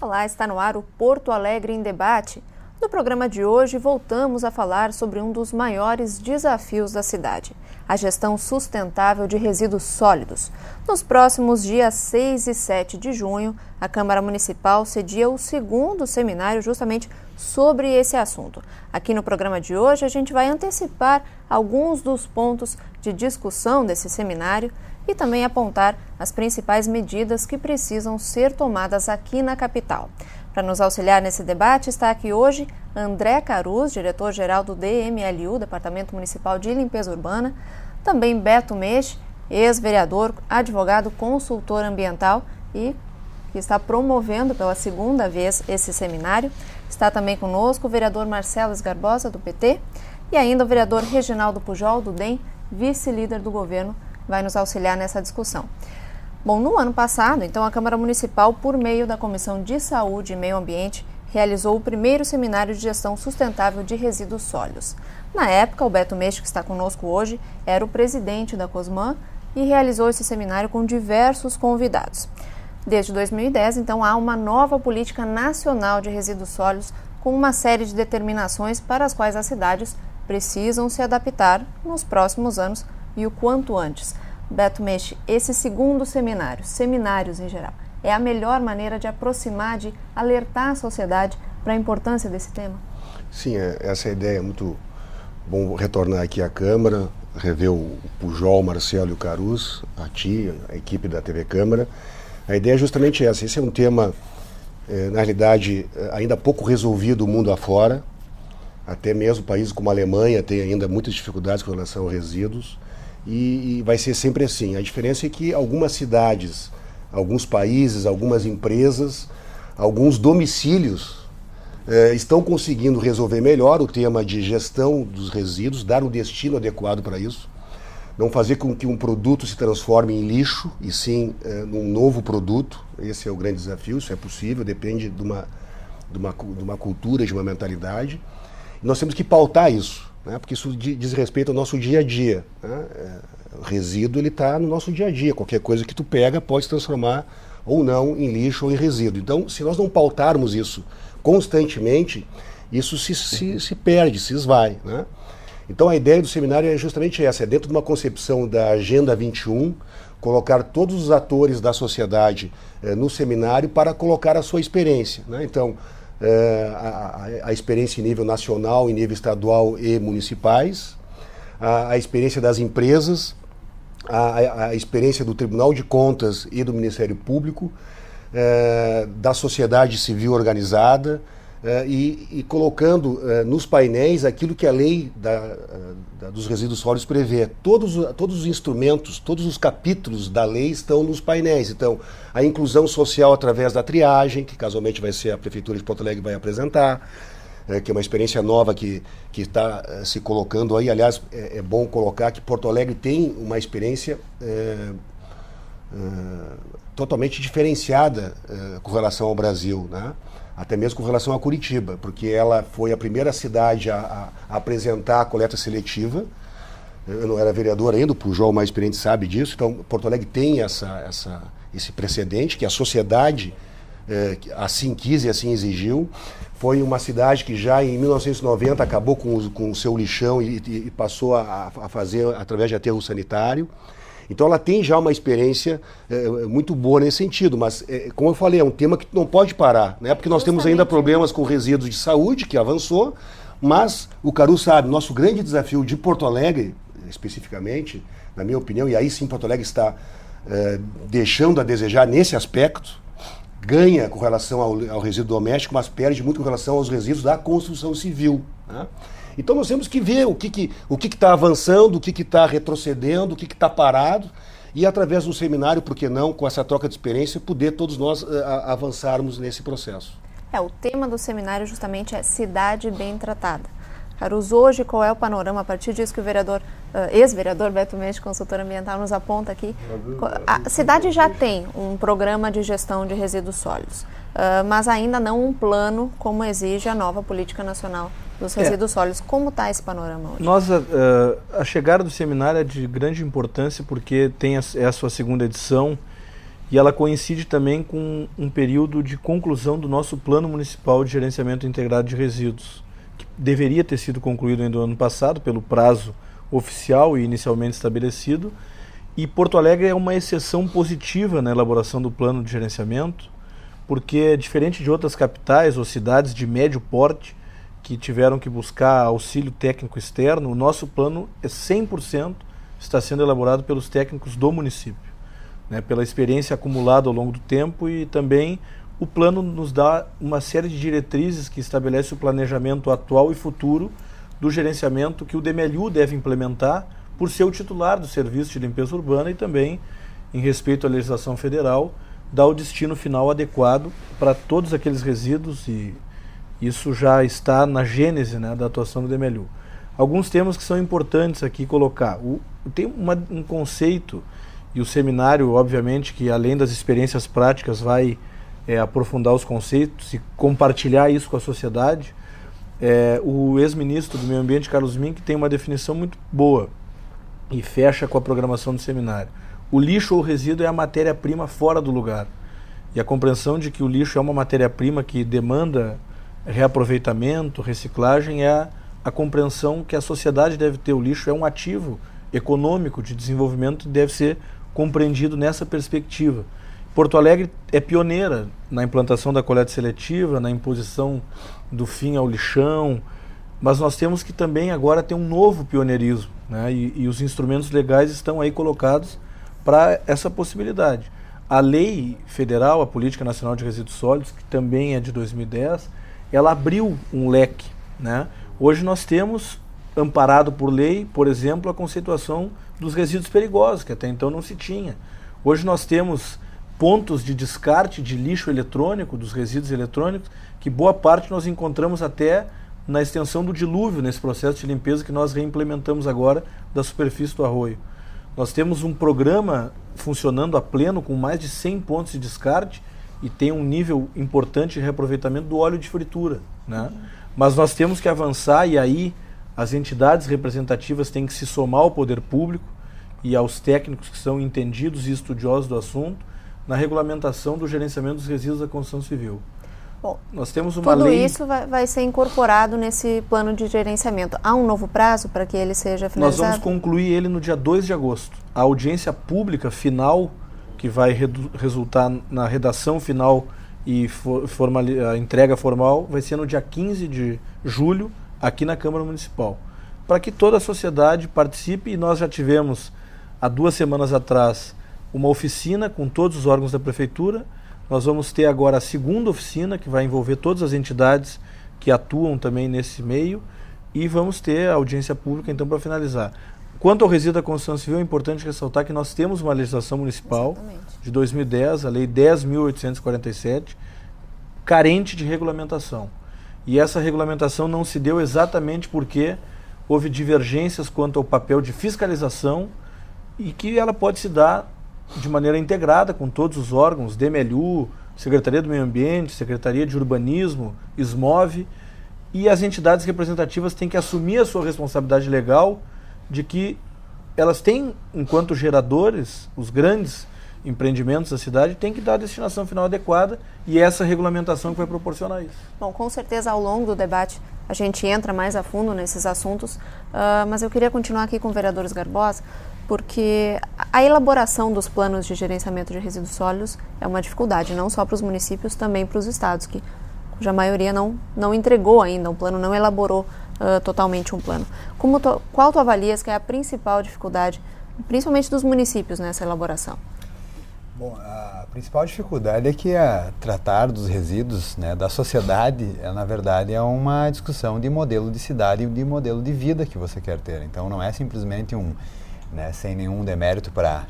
Olá, está no ar o Porto Alegre em Debate. No programa de hoje, voltamos a falar sobre um dos maiores desafios da cidade, a gestão sustentável de resíduos sólidos. Nos próximos dias 6 e 7 de junho, a Câmara Municipal cedia o segundo seminário justamente sobre esse assunto. Aqui no programa de hoje, a gente vai antecipar alguns dos pontos de discussão desse seminário e também apontar as principais medidas que precisam ser tomadas aqui na capital. Para nos auxiliar nesse debate, está aqui hoje André Caruz, diretor-geral do DMLU, Departamento Municipal de Limpeza Urbana, também Beto Meche, ex-vereador, advogado, consultor ambiental e que está promovendo pela segunda vez esse seminário. Está também conosco o vereador Marcelo Esgarbosa, do PT, e ainda o vereador Reginaldo Pujol, do DEM, vice-líder do governo, vai nos auxiliar nessa discussão. Bom, no ano passado, então, a Câmara Municipal, por meio da Comissão de Saúde e Meio Ambiente, realizou o primeiro seminário de gestão sustentável de resíduos sólidos. Na época, o Beto Meche, que está conosco hoje, era o presidente da COSMAN e realizou esse seminário com diversos convidados. Desde 2010, então, há uma nova política nacional de resíduos sólidos com uma série de determinações para as quais as cidades precisam se adaptar nos próximos anos e o quanto antes. Beto Meche, esse segundo seminário, seminários em geral, é a melhor maneira de aproximar, de alertar a sociedade para a importância desse tema? Sim, essa é a ideia. É muito bom retornar aqui à Câmara, rever o Pujol, o Marcelo e o Caruz, a ti, a equipe da TV Câmara. A ideia é justamente essa. Esse é um tema, na realidade, ainda pouco resolvido mundo afora. Até mesmo países como a Alemanha têm ainda muitas dificuldades com relação aos resíduos. E vai ser sempre assim. A diferença é que algumas cidades, alguns países, algumas empresas, alguns domicílios estão conseguindo resolver melhor o tema de gestão dos resíduos, dar um destino adequado para isso, não fazer com que um produto se transforme em lixo, e sim num novo produto. Esse é o grande desafio. Isso é possível, depende de uma cultura, de uma mentalidade. E nós temos que pautar isso, né? Porque isso diz respeito ao nosso dia a dia, né? O resíduo está no nosso dia a dia. Qualquer coisa que tu pega pode se transformar ou não em lixo ou em resíduo. Então, se nós não pautarmos isso constantemente, isso se perde, se esvai, né? Então, a ideia do seminário é justamente essa: é dentro de uma concepção da Agenda 21, colocar todos os atores da sociedade no seminário para colocar a sua experiência, né? Então, a experiência em nível nacional, em nível estadual e municipais, a experiência das empresas, a experiência do Tribunal de Contas e do Ministério Público, da sociedade civil organizada, e colocando nos painéis aquilo que a lei dos resíduos sólidos prevê. Todos os instrumentos, todos os capítulos da lei estão nos painéis. Então, a inclusão social através da triagem, que casualmente vai ser a Prefeitura de Porto Alegre vai apresentar, que é uma experiência nova que está se colocando aí. Aliás, é bom colocar que Porto Alegre tem uma experiência totalmente diferenciada com relação ao Brasil, né? Até mesmo com relação a Curitiba, porque ela foi a primeira cidade a apresentar a coleta seletiva. Eu não era vereador ainda, o Pujol, mais experiente, sabe disso. Então, Porto Alegre tem esse precedente, que a sociedade assim quis e assim exigiu. Foi uma cidade que já em 1990 acabou com o seu lixão e passou a fazer através de aterro sanitário. Então ela tem já uma experiência muito boa nesse sentido, mas como eu falei, é um tema que não pode parar, né? Porque nós temos ainda problemas com resíduos de saúde, que avançou, mas o Caru sabe, nosso grande desafio de Porto Alegre, especificamente, na minha opinião, e aí sim Porto Alegre está deixando a desejar nesse aspecto, ganha com relação ao resíduo doméstico, mas perde muito com relação aos resíduos da construção civil, né? Então nós temos que ver o que está avançando, o que está retrocedendo, o que está parado, e através de um seminário, por que não, com essa troca de experiência, poder todos nós avançarmos nesse processo. O tema do seminário justamente é cidade bem tratada. Carus, hoje qual é o panorama, a partir disso que o ex-vereador Beto Mendes, consultor ambiental, nos aponta aqui? A cidade já tem um programa de gestão de resíduos sólidos, mas ainda não um plano como exige a nova Política Nacional dos Resíduos Sólidos. Como está esse panorama hoje? A chegada do seminário é de grande importância porque é a sua segunda edição e ela coincide também com um período de conclusão do nosso Plano Municipal de Gerenciamento Integrado de Resíduos, que deveria ter sido concluído ainda no ano passado, pelo prazo oficial e inicialmente estabelecido. E Porto Alegre é uma exceção positiva na elaboração do plano de gerenciamento, porque, diferente de outras capitais ou cidades de médio porte, que tiveram que buscar auxílio técnico externo, o nosso plano é 100% está sendo elaborado pelos técnicos do município, né, pela experiência acumulada ao longo do tempo, e também o plano nos dá uma série de diretrizes que estabelece o planejamento atual e futuro do gerenciamento que o DMLU deve implementar por ser o titular do serviço de limpeza urbana e também, em respeito à legislação federal, dar o destino final adequado para todos aqueles resíduos, e isso já está na gênese, né, da atuação do DMLU. Alguns temas que são importantes aqui colocar. Tem um conceito, e o seminário, obviamente, que além das experiências práticas vai aprofundar os conceitos e compartilhar isso com a sociedade. O ex-ministro do Meio Ambiente, Carlos Mink, tem uma definição muito boa e fecha com a programação do seminário. O lixo ou resíduo é a matéria-prima fora do lugar. E a compreensão de que o lixo é uma matéria-prima que demanda reaproveitamento, reciclagem, é a compreensão que a sociedade deve ter. O lixo é um ativo econômico de desenvolvimento e deve ser compreendido nessa perspectiva. Porto Alegre é pioneira na implantação da coleta seletiva, na imposição do fim ao lixão, mas nós temos que também agora ter um novo pioneirismo, né? E os instrumentos legais estão aí colocados para essa possibilidade. A lei federal, a Política Nacional de Resíduos Sólidos, que também é de 2010, ela abriu um leque, né? Hoje nós temos, amparado por lei, por exemplo, a conceituação dos resíduos perigosos, que até então não se tinha. Hoje nós temos pontos de descarte de lixo eletrônico, dos resíduos eletrônicos, que boa parte nós encontramos até na extensão do dilúvio, nesse processo de limpeza que nós reimplementamos agora da superfície do arroio. Nós temos um programa funcionando a pleno com mais de 100 pontos de descarte e tem um nível importante de reaproveitamento do óleo de fritura, né? Mas nós temos que avançar, e aí as entidades representativas têm que se somar ao poder público e aos técnicos que são entendidos e estudiosos do assunto na regulamentação do gerenciamento dos resíduos da construção civil. Bom, nós temos uma tudo lei... isso vai ser incorporado nesse plano de gerenciamento. Há um novo prazo para que ele seja finalizado? Nós vamos concluir ele no dia 2 de agosto. A audiência pública final, que vai resultar na redação final e a entrega formal, vai ser no dia 15 de julho, aqui na Câmara Municipal, para que toda a sociedade participe. E nós já tivemos, há 2 semanas atrás, uma oficina com todos os órgãos da Prefeitura. Nós vamos ter agora a segunda oficina, que vai envolver todas as entidades que atuam também nesse meio, e vamos ter a audiência pública, então, para finalizar. Quanto ao resíduo da construção civil, é importante ressaltar que nós temos uma legislação municipal de 2010, a Lei 10.847, carente de regulamentação. E essa regulamentação não se deu exatamente porque houve divergências quanto ao papel de fiscalização, e que ela pode se dar de maneira integrada com todos os órgãos, DMLU, Secretaria do Meio Ambiente, Secretaria de Urbanismo, SMOV, e as entidades representativas têm que assumir a sua responsabilidade legal de que elas têm, enquanto geradores, os grandes empreendimentos da cidade, têm que dar a destinação final adequada, e essa regulamentação que vai proporcionar isso. Bom, com certeza ao longo do debate a gente entra mais a fundo nesses assuntos, mas eu queria continuar aqui com o vereador Garbosa, porque a elaboração dos planos de gerenciamento de resíduos sólidos é uma dificuldade, não só para os municípios, também para os estados, cuja maioria não entregou ainda um plano, não elaborou totalmente um plano. Qual tu avalias que é a principal dificuldade, principalmente dos municípios, nessa elaboração? Bom, a principal dificuldade é que tratar dos resíduos, né, da sociedade, na verdade, é uma discussão de modelo de cidade e de modelo de vida que você quer ter. Então, não é simplesmente sem nenhum demérito para,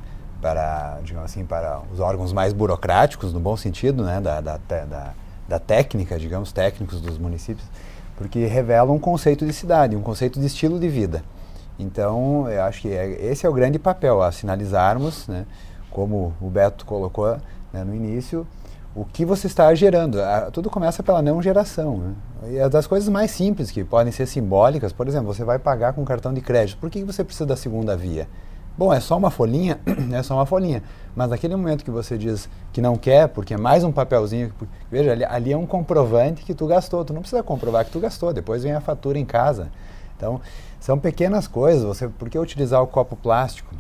digamos assim, para os órgãos mais burocráticos, no bom sentido, né, da técnica, digamos, técnicos dos municípios, porque revela um conceito de cidade, um conceito de estilo de vida. Então, eu acho que esse é o grande papel, a sinalizarmos, né, como o Beto colocou, né, no início, o que você está gerando. Tudo começa pela não geração, né? E é das coisas mais simples, que podem ser simbólicas. Por exemplo, você vai pagar com cartão de crédito. Por que você precisa da segunda via? Bom, é só uma folhinha? É só uma folhinha. Mas naquele momento que você diz que não quer, porque é mais um papelzinho, veja, ali é um comprovante que tu gastou. Tu não precisa comprovar que tu gastou, depois vem a fatura em casa. Então, são pequenas coisas. Por que utilizar o copo plástico?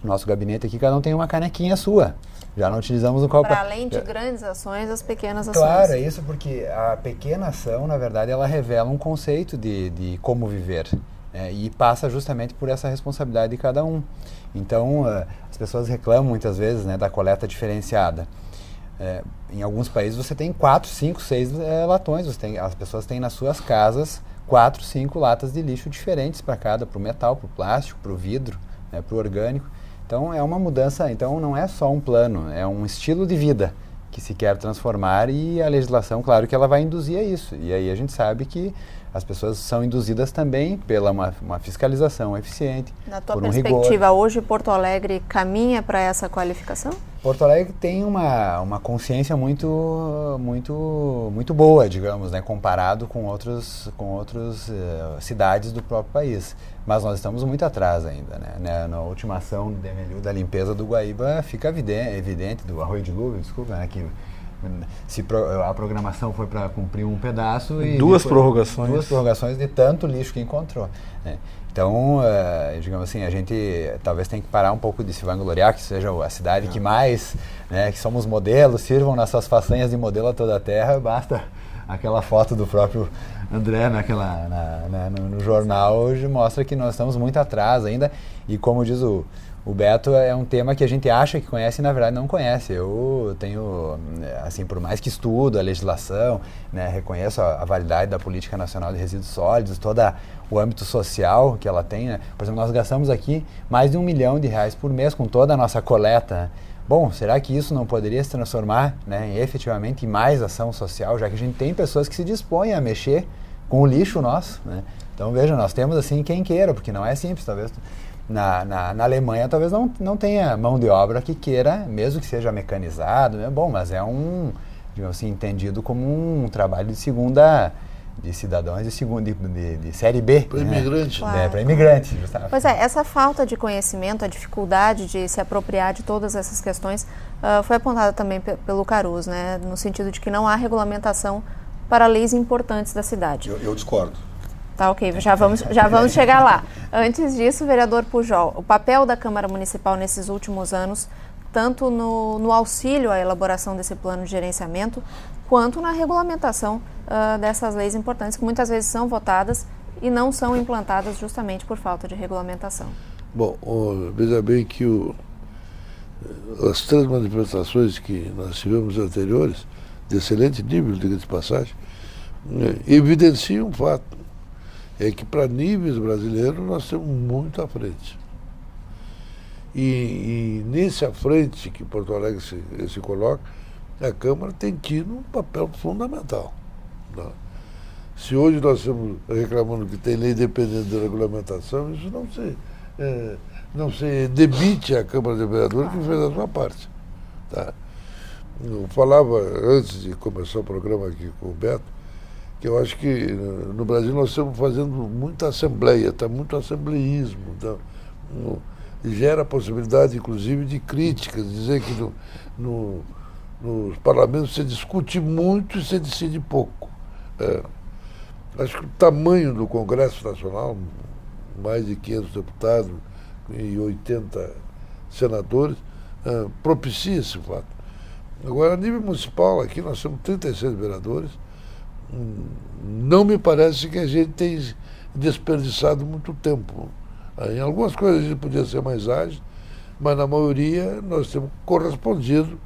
Nosso gabinete aqui, cada um tem uma canequinha sua. Já não utilizamos o copo. Para além de grandes ações, as pequenas ações. Claro, é isso, porque a pequena ação, na verdade, ela revela um conceito de como viver. E passa justamente por essa responsabilidade de cada um. Então, as pessoas reclamam muitas vezes, né, da coleta diferenciada. Em alguns países você tem 4, 5, 6 latões. As pessoas têm nas suas casas 4, 5 latas de lixo diferentes para cada, para o metal, para o plástico, para o vidro, né, para o orgânico. Então é uma mudança, então não é só um plano, é um estilo de vida que se quer transformar, e a legislação, claro que ela vai induzir a isso. E aí a gente sabe que as pessoas são induzidas também pela uma fiscalização eficiente. Na tua perspectiva, hoje Porto Alegre caminha para essa qualificação? Porto Alegre tem uma consciência muito boa, digamos, né, comparado com outras cidades do próprio país. Mas nós estamos muito atrás ainda, né? Na última ação do DMLU da limpeza do Guaíba fica evidente, do Arroio de Dilúvio, desculpa, né, que a programação foi para cumprir um pedaço e duas prorrogações de tanto lixo que encontrou, né? Então, digamos assim, a gente talvez tem que parar um pouco de se vangloriar, que seja a cidade que mais, né, que somos modelos, sirvam nas suas façanhas de modelo a toda a terra. Basta aquela foto do próprio André no jornal, hoje mostra que nós estamos muito atrás ainda. E como diz o Beto, é um tema que a gente acha que conhece e na verdade não conhece. Eu tenho, assim, por mais que estudo a legislação, né, reconheço a validade da Política Nacional de Resíduos Sólidos, todo o âmbito social que ela tem, né? Por exemplo, nós gastamos aqui mais de R$1 milhão por mês com toda a nossa coleta. Bom, será que isso não poderia se transformar, né, efetivamente em mais ação social, já que a gente tem pessoas que se dispõem a mexer com o lixo nosso, né? Então, veja, nós temos assim quem queira, porque não é simples, talvez. Na Alemanha talvez não tenha mão de obra que queira, mesmo que seja mecanizado, né? Bom, mas é digamos assim, entendido como um trabalho de cidadãos de série B. Para imigrante. Claro. Para imigrante, justamente. Pois é, essa falta de conhecimento, a dificuldade de se apropriar de todas essas questões foi apontada também pelo Carus, né? No sentido de que não há regulamentação para leis importantes da cidade. Eu discordo. Tá, ok, já vamos chegar lá. Antes disso, vereador Pujol, o papel da Câmara Municipal nesses últimos anos, tanto no auxílio à elaboração desse plano de gerenciamento, quanto na regulamentação dessas leis importantes, que muitas vezes são votadas e não são implantadas justamente por falta de regulamentação. Bom, veja bem que as 3 manifestações que nós tivemos anteriores, de excelente nível, diga de passagem, evidenciam um fato. É que para níveis brasileiros nós estamos muito à frente. E nesse à frente que Porto Alegre se coloca, a Câmara tem tido um papel fundamental, né? Se hoje nós estamos reclamando que tem lei dependente da regulamentação, isso não se debite à Câmara de Vereadores que fez a sua parte, tá? Eu falava antes de começar o programa aqui com o Beto, que eu acho que no Brasil nós estamos fazendo muita assembleia, está muito assembleísmo, tá? Gera a possibilidade, inclusive, de críticas, dizer que nos parlamentos se discute muito e se decide pouco. Acho que o tamanho do Congresso Nacional, mais de 500 deputados e 80 senadores, propicia esse fato. Agora, a nível municipal, aqui nós temos 36 vereadores. Não me parece que a gente tem desperdiçado muito tempo. Em algumas coisas a gente podia ser mais ágil, mas na maioria nós temos correspondido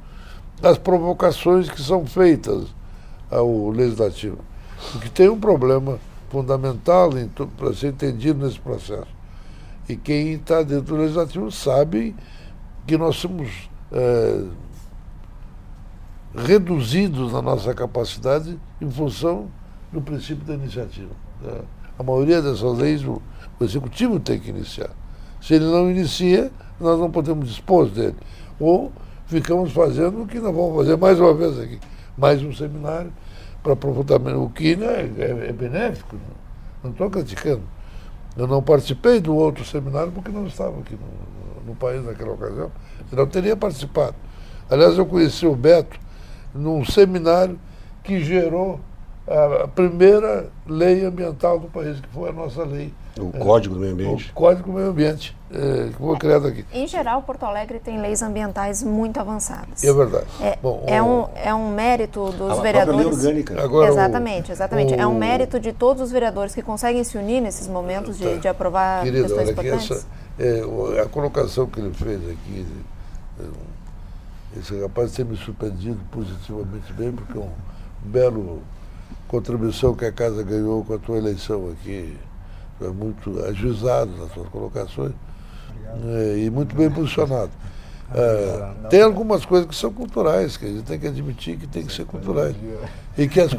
às provocações que são feitas ao Legislativo. Porque tem um problema fundamental para ser entendido nesse processo. E quem está dentro do Legislativo sabe que nós somos reduzidos na nossa capacidade em função no princípio da iniciativa. Né? A maioria dessas leis o Executivo tem que iniciar. Se ele não inicia, nós não podemos dispor dele. Ou ficamos fazendo o que nós vamos fazer mais uma vez aqui. Mais um seminário para aprofundamento. O que é benéfico, não estou criticando. Eu não participei do outro seminário porque não estava aqui no país naquela ocasião. Eu não teria participado. Aliás, eu conheci o Beto num seminário que gerou a primeira lei ambiental do país, que foi a nossa lei. O Código do Meio Ambiente. O Código do Meio Ambiente, que foi criado aqui. Em geral, Porto Alegre tem leis ambientais muito avançadas. É verdade. É um mérito dos a vereadores. Lei orgânica. Agora, exatamente. É um mérito de todos os vereadores que conseguem se unir nesses momentos de aprovar questões importantes. A colocação que ele fez aqui, esse rapaz tem me surpreendido positivamente bem, porque é um belo contribuição que a casa ganhou com a tua eleição aqui. É muito ajuizado nas suas colocações e muito bem posicionado. Tem algumas coisas que são culturais, que a gente tem que admitir que tem que ser culturais. E que as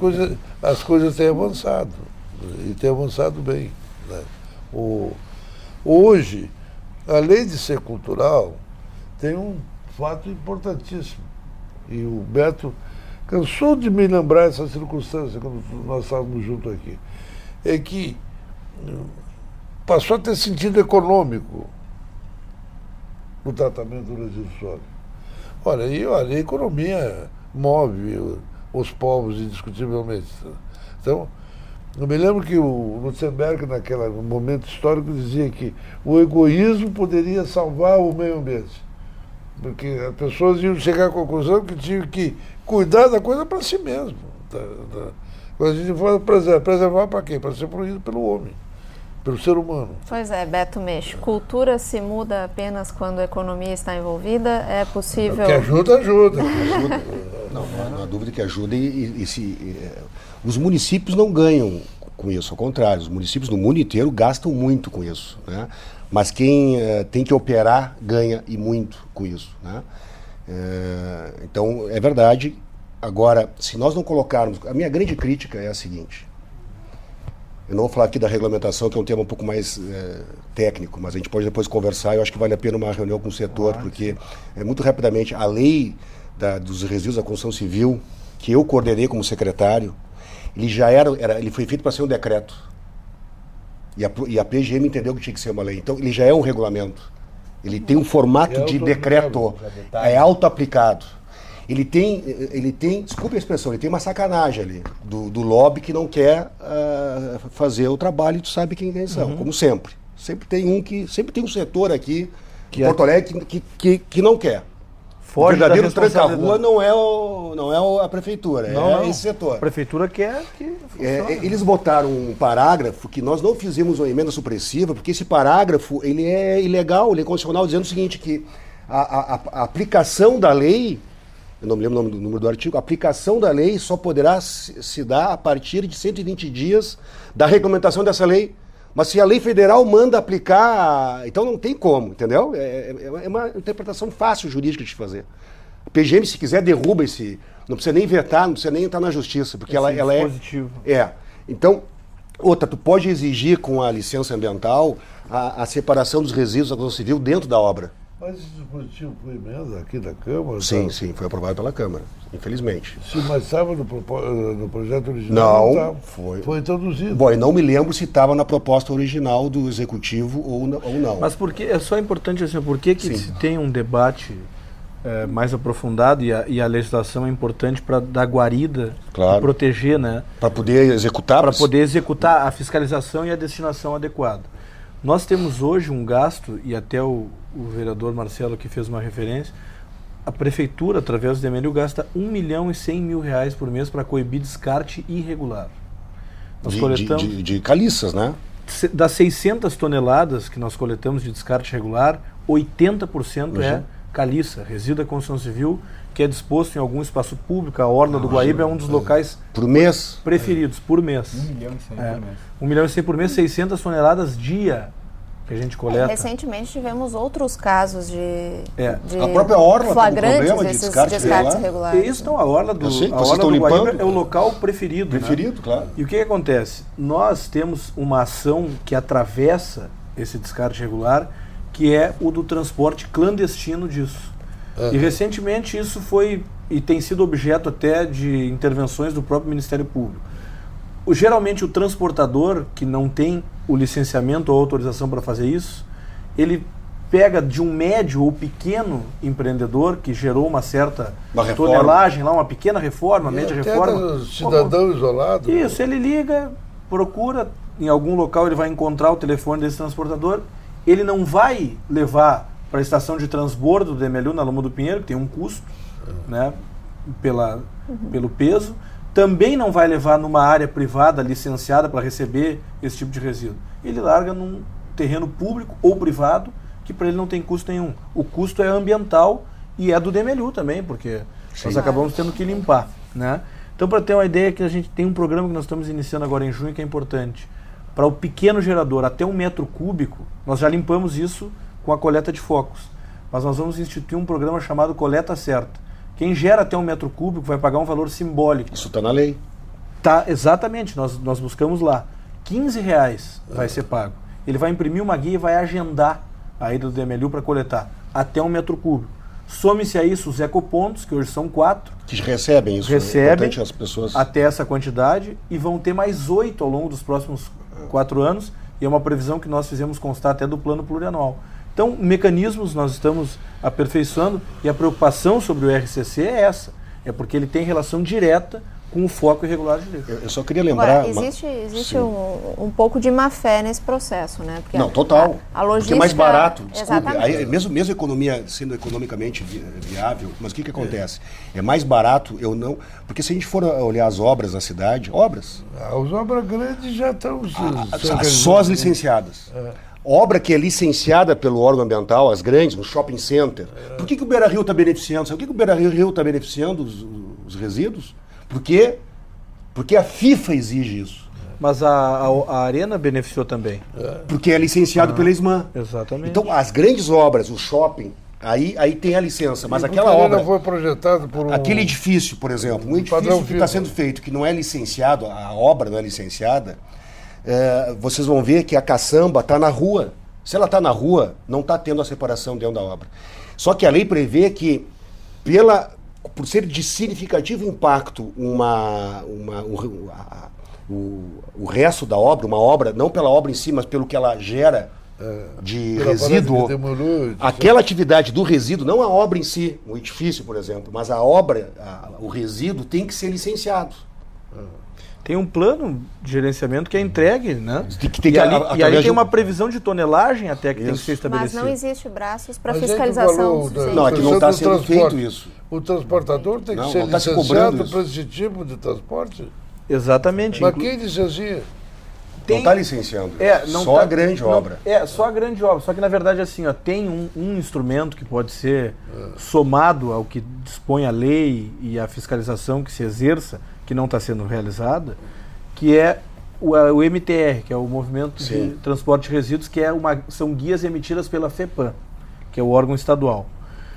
coisas têm avançado, e têm avançado bem. Né? Hoje, além de ser cultural, tem um fato importantíssimo. E o Beto cansou de me lembrar essa circunstância quando nós estávamos juntos aqui. É que passou a ter sentido econômico no tratamento do resíduo sólido. Olha, a economia move os povos indiscutivelmente. Então, eu me lembro que o Lutzenberg, naquele momento histórico, dizia que o egoísmo poderia salvar o meio ambiente. Porque as pessoas iam chegar à conclusão que tinham que cuidar da coisa para si mesmo. Quando a gente fala preservar para quê? Para ser produzido pelo homem, pelo ser humano. Pois é, Beto Meixo. Cultura se muda apenas quando a economia está envolvida? É possível... Que ajuda. Não há dúvida que ajuda os municípios não ganham com isso, ao contrário, os municípios no mundo inteiro gastam muito com isso, né? Mas quem tem que operar ganha e muito com isso, né? Então, é verdade. Agora, se nós não colocarmos... A minha grande crítica é a seguinte. Eu não vou falar aqui da regulamentação, que é um tema um pouco mais técnico, mas a gente pode depois conversar. Eu acho que vale a pena uma reunião com o setor, porque, muito rapidamente, a lei dos resíduos da construção civil, que eu coordenei como secretário, ele já ele foi feito para ser um decreto. E a PGM entendeu que tinha que ser uma lei. Então, ele já é um regulamento. Ele tem um formato de decreto. É auto-aplicado. Ele tem, desculpe a expressão, ele tem uma sacanagem ali do lobby que não quer fazer o trabalho, e tu sabe quem são, como sempre. Sempre tem um setor aqui, em Porto Alegre, que não quer. O verdadeiro tranca-rua não é a prefeitura, esse setor. A prefeitura quer que eles botaram um parágrafo que nós não fizemos uma emenda supressiva, porque esse parágrafo ele é ilegal, ele é constitucional, dizendo o seguinte, que a aplicação da lei, eu não me lembro o número do artigo, a aplicação da lei só poderá se dar a partir de 120 dias da regulamentação dessa lei. Mas se a lei federal manda aplicar, então não tem como, entendeu? É uma interpretação fácil jurídica de fazer. A PGM, se quiser, derruba não precisa nem vetar, não precisa nem entrar na justiça, porque ela é... Positivo. Então, tu pode exigir com a licença ambiental a separação dos resíduos da construção civil dentro da obra. Mas esse dispositivo foi emenda aqui da Câmara? Sim, foi aprovado pela Câmara, infelizmente. Sim, mas estava no projeto original? Não, foi introduzido. Bom, eu não me lembro se estava na proposta original do Executivo ou não. Mas porque é só importante assim, por que se tem um debate mais aprofundado e a legislação é importante para dar guarida, claro, e proteger, né? Para poder executar? Para poder executar a fiscalização e a destinação adequada. Nós temos hoje um gasto, e até o vereador Marcelo que fez uma referência, a prefeitura, através do DML, gasta R$1.100.000 por mês para coibir descarte irregular. Nós coletamos de caliças, né? Das 600 toneladas que nós coletamos de descarte irregular, 80% é caliça, resíduo da construção civil, que é disposto em algum espaço público. A Orla do Guaíba é um dos locais por mês preferidos, por mês. 1.100.000 por mês. 1.100.000 por mês, 600 toneladas dia. que a gente coleta. Recentemente tivemos outros casos de a própria Orla flagrantes tem um problema de desses descarte descartes irregulares. Isso, então, a Orla do limpando, Guaíba é o local preferido. Preferido, né? claro. E o que acontece? Nós temos uma ação que atravessa esse descarte irregular, que é o do transporte clandestino disso. E recentemente isso foi e tem sido objeto até de intervenções do próprio Ministério Público. Geralmente o transportador que não tem o licenciamento ou autorização para fazer isso, ele pega de um médio ou pequeno empreendedor que gerou uma certa tonelagem lá, uma pequena reforma, média reforma. Cidadão isolado. Isso, ele liga, procura, em algum local ele vai encontrar o telefone desse transportador, ele não vai levar para a estação de transbordo do Demelu, na Lomba do Pinheiro, que tem um custo, né, pelo peso, também não vai levar numa área privada licenciada para receber esse tipo de resíduo. Ele larga num terreno público ou privado, que para ele não tem custo nenhum. O custo é ambiental e é do Demelu também, porque nós acabamos tendo que limpar, né? Então, para ter uma ideia, que a gente tem um programa que nós estamos iniciando agora em junho, que é importante. Para o pequeno gerador, até 1 metro cúbico, nós já limpamos isso com a coleta de focos. Mas nós vamos instituir um programa chamado Coleta Certa. Quem gera até 1 metro cúbico vai pagar um valor simbólico. Isso está na lei. Tá, exatamente, nós buscamos lá. R$15 vai ser pago. Ele vai imprimir uma guia e vai agendar a ida do Demelu para coletar até 1 metro cúbico. Some-se a isso os ecopontos, que hoje são 4. Que recebem isso. Recebem as pessoas até essa quantidade e vão ter mais 8 ao longo dos próximos 4 anos. E é uma previsão que nós fizemos constar até do plano plurianual. Então, mecanismos nós estamos aperfeiçoando e a preocupação sobre o RCC é essa. É porque ele tem relação direta com o foco irregular de lixo. Eu só queria lembrar... Agora, existe um pouco de má fé nesse processo, né? Porque não, total. A logística... Porque é mais barato, desculpe. Exatamente. Aí, mesmo a economia sendo economicamente viável, mas o que acontece? É mais barato, porque se a gente for olhar as obras da cidade, As obras grandes já estão... só as licenciadas. Obra que é licenciada pelo órgão ambiental, as grandes, no shopping center. Por que o Beira-Rio está beneficiando? Sabe por que o Beira-Rio está beneficiando os resíduos? Porque a FIFA exige isso. Mas a Arena beneficiou também. Porque é licenciado pela ISMAN. Exatamente. Então, as grandes obras, o shopping, aí tem a licença. Mas aquela obra... obra... não foi projetado por aquele edifício, por exemplo, um edifício que está sendo feito, que não é licenciado, a obra não é licenciada, vocês vão ver que a caçamba está na rua. Se ela está na rua, não está tendo a separação dentro da obra. Só que a lei prevê que, por ser de significativo impacto o resto da obra, uma obra, não pela obra em si, mas pelo que ela gera de resíduo, aquela atividade do resíduo, não a obra em si, o edifício, por exemplo, mas a obra, o resíduo tem que ser licenciado. Tem um plano de gerenciamento que é entregue, né? E ali tem uma previsão de tonelagem até que tem que ser Mas estabelecida. não existe braços para fiscalização. Não, aqui não está sendo feito isso. O transportador tem que ser licenciado para esse tipo de transporte? Exatamente. Mas quem licencia? Não está licenciando. Só a grande obra. Só a grande obra. Só que, na verdade, assim, tem um instrumento que pode ser somado ao que dispõe a lei e a fiscalização que se exerça, que não está sendo realizada, que é o MTR, que é o Movimento de Transporte de Resíduos, que são guias emitidas pela FEPAM, que é o órgão estadual.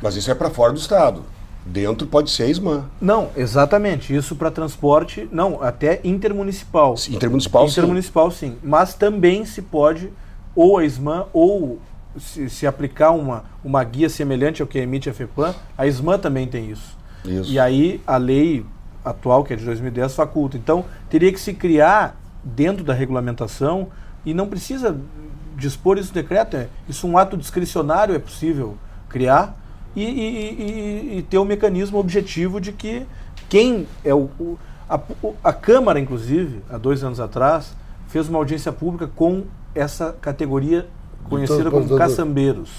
Mas isso é para fora do estado. Dentro pode ser a ISMAN. Não, exatamente. Isso para transporte, não, até intermunicipal. Intermunicipal, sim. Mas também se pode, ou a ISMAN, ou se aplicar uma guia semelhante ao que emite a FEPAM, a ISMAN também tem isso. E aí a lei atual, que é de 2010, faculta. Então, teria que se criar dentro da regulamentação, e não precisa dispor isso no decreto, isso é um ato discricionário, é possível criar, e ter um mecanismo objetivo de que quem é a Câmara, inclusive, há 2 anos atrás, fez uma audiência pública com essa categoria conhecida como caçambeiros.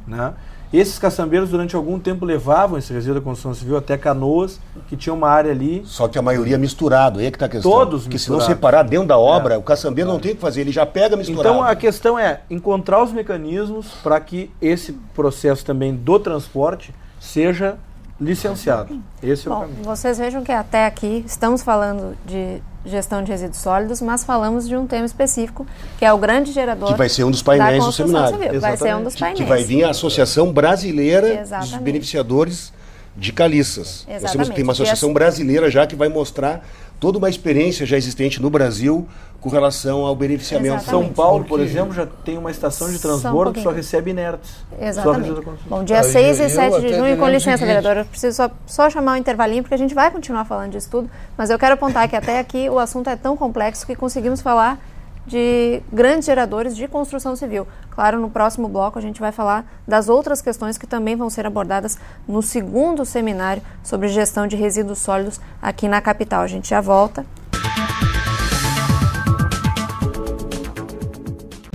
Né? Esses caçambeiros, durante algum tempo, levavam esse resíduo da construção civil até Canoas, que tinha uma área ali... Só que a maioria misturado, aí é que está a questão. Todos porque misturados. se não separar dentro da obra, o caçambeiro não tem o que fazer, ele já pega misturado. Então a questão é encontrar os mecanismos para que esse processo também do transporte seja licenciado. Esse é o caminho. Vocês vejam que até aqui estamos falando de gestão de resíduos sólidos, mas falamos de um tema específico, que é o grande gerador. Que vai ser um dos painéis do seminário. Vai ser um dos painéis. Que vai vir a Associação Brasileira Exatamente. dos Beneficiadores de Caliças. Exatamente. Nós temos que ter uma associação brasileira já que vai mostrar toda uma experiência já existente no Brasil com relação ao beneficiamento. Exatamente. São Paulo, por exemplo, já tem uma estação de transbordo que só recebe inertes. Exatamente. Só Bom, dia 6 e 7 de junho, com licença, seguinte. vereador, eu preciso só chamar um intervalinho, porque a gente vai continuar falando disso tudo, mas eu quero apontar que até aqui o assunto é tão complexo que conseguimos falar de grandes geradores de construção civil. Claro, no próximo bloco a gente vai falar das outras questões que também vão ser abordadas no segundo seminário sobre gestão de resíduos sólidos aqui na capital. A gente já volta.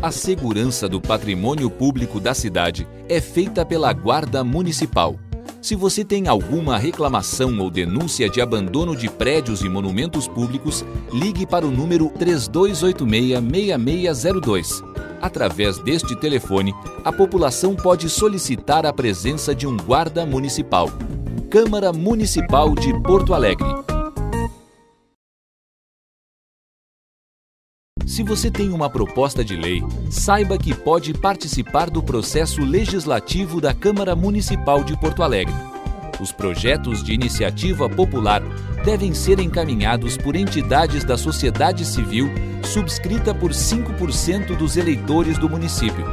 A segurança do patrimônio público da cidade é feita pela Guarda Municipal. Se você tem alguma reclamação ou denúncia de abandono de prédios e monumentos públicos, ligue para o número 3286-6602. Através deste telefone, a população pode solicitar a presença de um guarda municipal. Câmara Municipal de Porto Alegre. Se você tem uma proposta de lei, saiba que pode participar do processo legislativo da Câmara Municipal de Porto Alegre. Os projetos de iniciativa popular devem ser encaminhados por entidades da sociedade civil subscrita por 5% dos eleitores do município.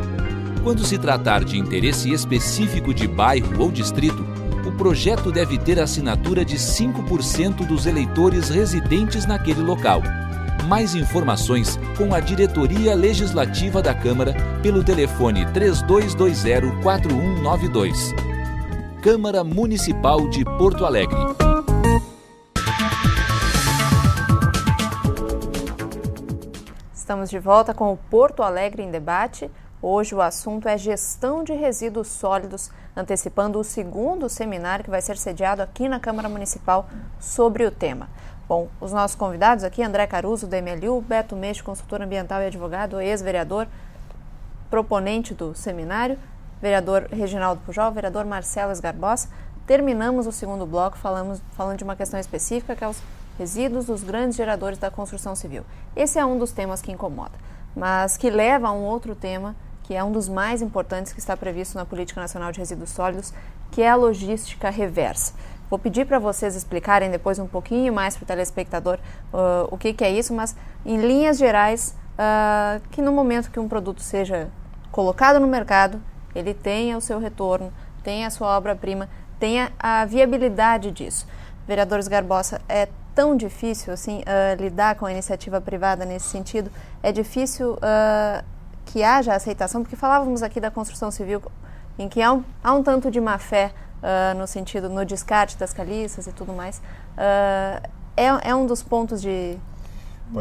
Quando se tratar de interesse específico de bairro ou distrito, o projeto deve ter assinatura de 5% dos eleitores residentes naquele local. Mais informações com a Diretoria Legislativa da Câmara pelo telefone 3220-4192. Câmara Municipal de Porto Alegre. Estamos de volta com o Porto Alegre em Debate. Hoje o assunto é gestão de resíduos sólidos, antecipando o segundo seminário que vai ser sediado aqui na Câmara Municipal sobre o tema. Bom, os nossos convidados aqui, André Caruso, do MLU, Beto Meixo, consultor ambiental e advogado, ex-vereador, proponente do seminário, vereador Reginaldo Pujol, vereador Marcelo Esgarbosa. Terminamos o segundo bloco falando de uma questão específica, que é os resíduos dos grandes geradores da construção civil. Esse é um dos temas que incomoda, mas que leva a um outro tema, que é um dos mais importantes que está previsto na Política Nacional de Resíduos Sólidos, que é a logística reversa. Vou pedir para vocês explicarem depois um pouquinho mais para o telespectador o que é isso, mas em linhas gerais, que no momento que um produto seja colocado no mercado, ele tenha o seu retorno, tenha a sua obra-prima, tenha a viabilidade disso. Vereador Esgarbosa, é tão difícil assim lidar com a iniciativa privada nesse sentido? É difícil que haja aceitação? Porque falávamos aqui da construção civil, em que há um tanto de má-fé no sentido, no descarte das caliças e tudo mais. É um dos pontos de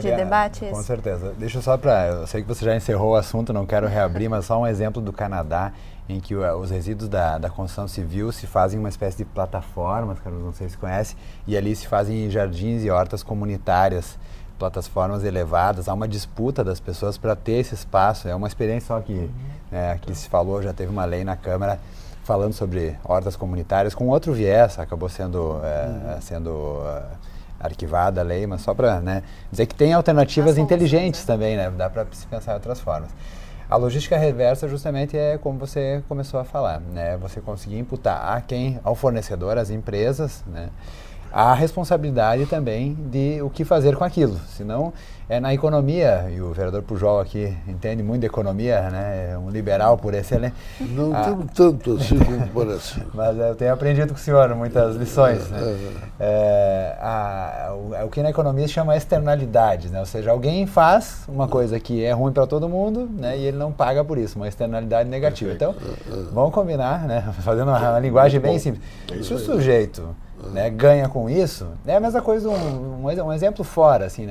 debate? Com certeza. Deixa eu só eu sei que você já encerrou o assunto, não quero reabrir, mas só um exemplo do Canadá, em que os resíduos da construção civil se fazem uma espécie de plataformas, não sei se conhece, e ali se fazem jardins e hortas comunitárias, plataformas elevadas. Há uma disputa das pessoas para ter esse espaço. É uma experiência só que aqui se falou, já teve uma lei na Câmara falando sobre hortas comunitárias com outro viés, acabou sendo arquivada a lei, mas só para dizer que tem alternativas inteligentes também, dá para se pensar em outras formas. A logística reversa justamente é como você começou a falar, você conseguir imputar ao fornecedor, às empresas, a responsabilidade também de o que fazer com aquilo. Senão, na economia, e o vereador Pujol aqui entende muito de economia, é um liberal por excelência. Não temos tanto assim como parece. Mas eu tenho aprendido com o senhor muitas lições. O que na economia se chama externalidades, ou seja, alguém faz uma coisa que é ruim para todo mundo, e ele não paga por isso, uma externalidade negativa. Então, vamos combinar, fazendo uma linguagem bem simples. Se o sujeito ganha com isso, é a mesma coisa, um exemplo fora, assim,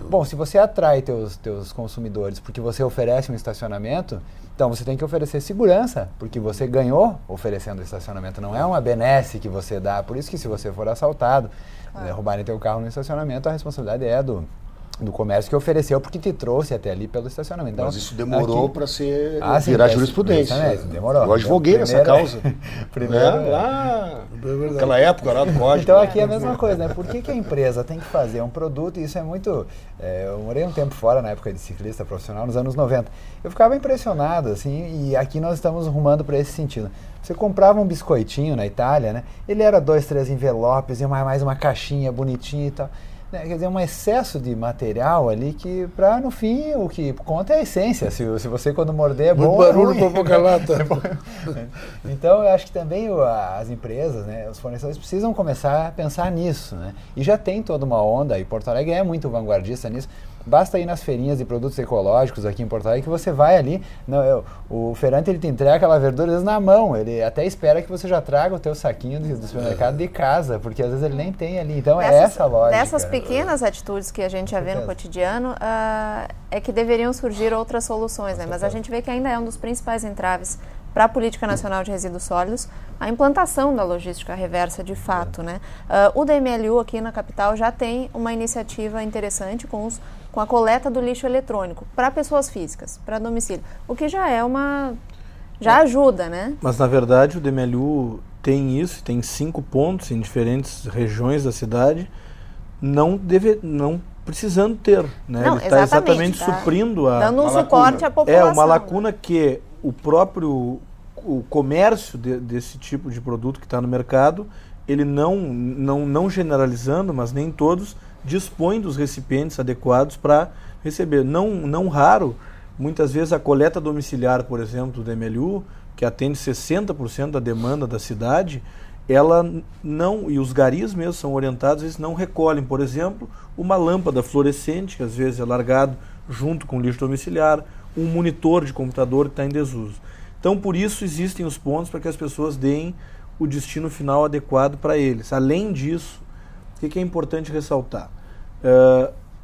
Bom, se você atrai teus consumidores porque você oferece um estacionamento, então você tem que oferecer segurança, porque você ganhou oferecendo o estacionamento, não é uma benesse que você dá. Por isso que se você for assaltado, roubarem teu carro no estacionamento, a responsabilidade é do do comércio que ofereceu, porque te trouxe até ali pelo estacionamento. Então, mas isso demorou para sim, virar jurisprudência. Demorou. Eu advoguei nessa causa. Primeiro, lá, naquela época, lá do código. Então aqui é a mesma coisa, né? Por que a empresa tem que fazer um produto, e isso é muito... eu morei um tempo fora, na época de ciclista profissional, nos anos 90. Eu ficava impressionado, assim, e aqui nós estamos rumando para esse sentido. Você comprava um biscoitinho na Itália, né? Ele era 2, 3 envelopes e mais uma caixinha bonitinha e tal. Quer dizer, um excesso de material ali que, para no fim, o que conta é a essência. Se você, quando morder, é bom. Muito barulho para pouca lata. Então, eu acho que também as empresas, né, os fornecedores precisam começar a pensar nisso, né? E já tem toda uma onda, e Porto Alegre é muito vanguardista nisso. Basta ir nas feirinhas de produtos ecológicos aqui em Porto Alegre que você vai ali, o feirante ele te entrega aquela verdura às vezes na mão, ele até espera que você já traga o teu saquinho do supermercado de casa, porque às vezes ele nem tem ali, então é essa a lógica. Dessas pequenas atitudes que a gente já vê no cotidiano, é que deveriam surgir outras soluções, né? Mas a gente vê que ainda é um dos principais entraves para a Política Nacional de Resíduos Sólidos, a implantação da logística reversa de fato, né? O DMLU aqui na capital já tem uma iniciativa interessante com a coleta do lixo eletrônico para pessoas físicas, para domicílio, o que já é já ajuda, né? Mas na verdade o DMLU tem isso, tem 5 pontos em diferentes regiões da cidade, não precisando ter, né? Não, ele está exatamente suprindo dando um suporte à população. É uma lacuna que o próprio comércio desse tipo de produto que está no mercado, ele não generalizando, mas nem todos, dispõe dos recipientes adequados para receber. Não raro, muitas vezes a coleta domiciliar, por exemplo, do DMLU, que atende 60% da demanda da cidade, ela não, e os garis mesmo são orientados, eles não recolhem, por exemplo, uma lâmpada fluorescente, que às vezes é largado junto com o lixo domiciliar, um monitor de computador que está em desuso. Então, por isso, existem os pontos para que as pessoas deem o destino final adequado para eles. Além disso, o que é importante ressaltar?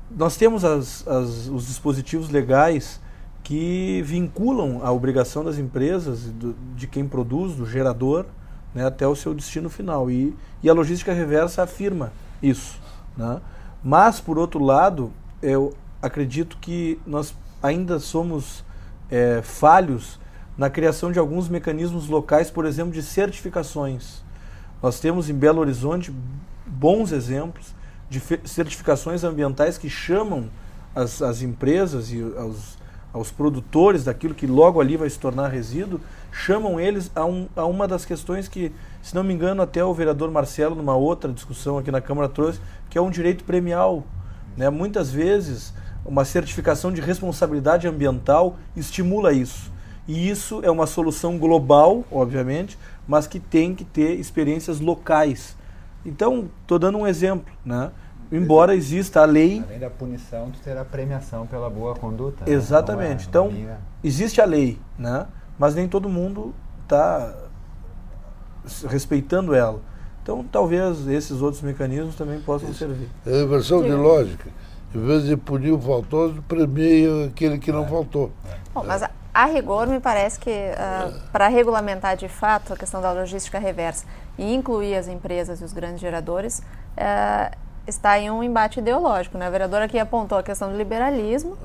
Nós temos os dispositivos legais que vinculam a obrigação das empresas, de quem produz, do gerador, né, até o seu destino final. E a logística reversa afirma isso, né? Mas, por outro lado, eu acredito que nós ainda somos falhos na criação de alguns mecanismos locais, por exemplo, de certificações. Nós temos em Belo Horizonte bons exemplos de certificações ambientais que chamam as empresas e aos produtores daquilo que logo ali vai se tornar resíduo, chamam eles a uma das questões que, se não me engano, até o vereador Marcelo, numa outra discussão aqui na Câmara, trouxe, que é um direito premial, né? Muitas vezes, uma certificação de responsabilidade ambiental estimula isso. E isso é uma solução global, obviamente, mas que tem que ter experiências locais. Então, estou dando um exemplo, né? Embora exista a lei... Além da punição, tu terá premiação pela boa conduta. Exatamente. Né? Então, existe a lei, né? Mas nem todo mundo está respeitando ela. Então, talvez esses outros mecanismos também possam servir. É a inversão de lógica. Em vez de punir o faltoso, premia aquele que não faltou. Bom, mas a rigor, me parece que para regulamentar de fato a questão da logística reversa e incluir as empresas e os grandes geradores, está em um embate ideológico, né? A vereadora aqui apontou a questão do liberalismo,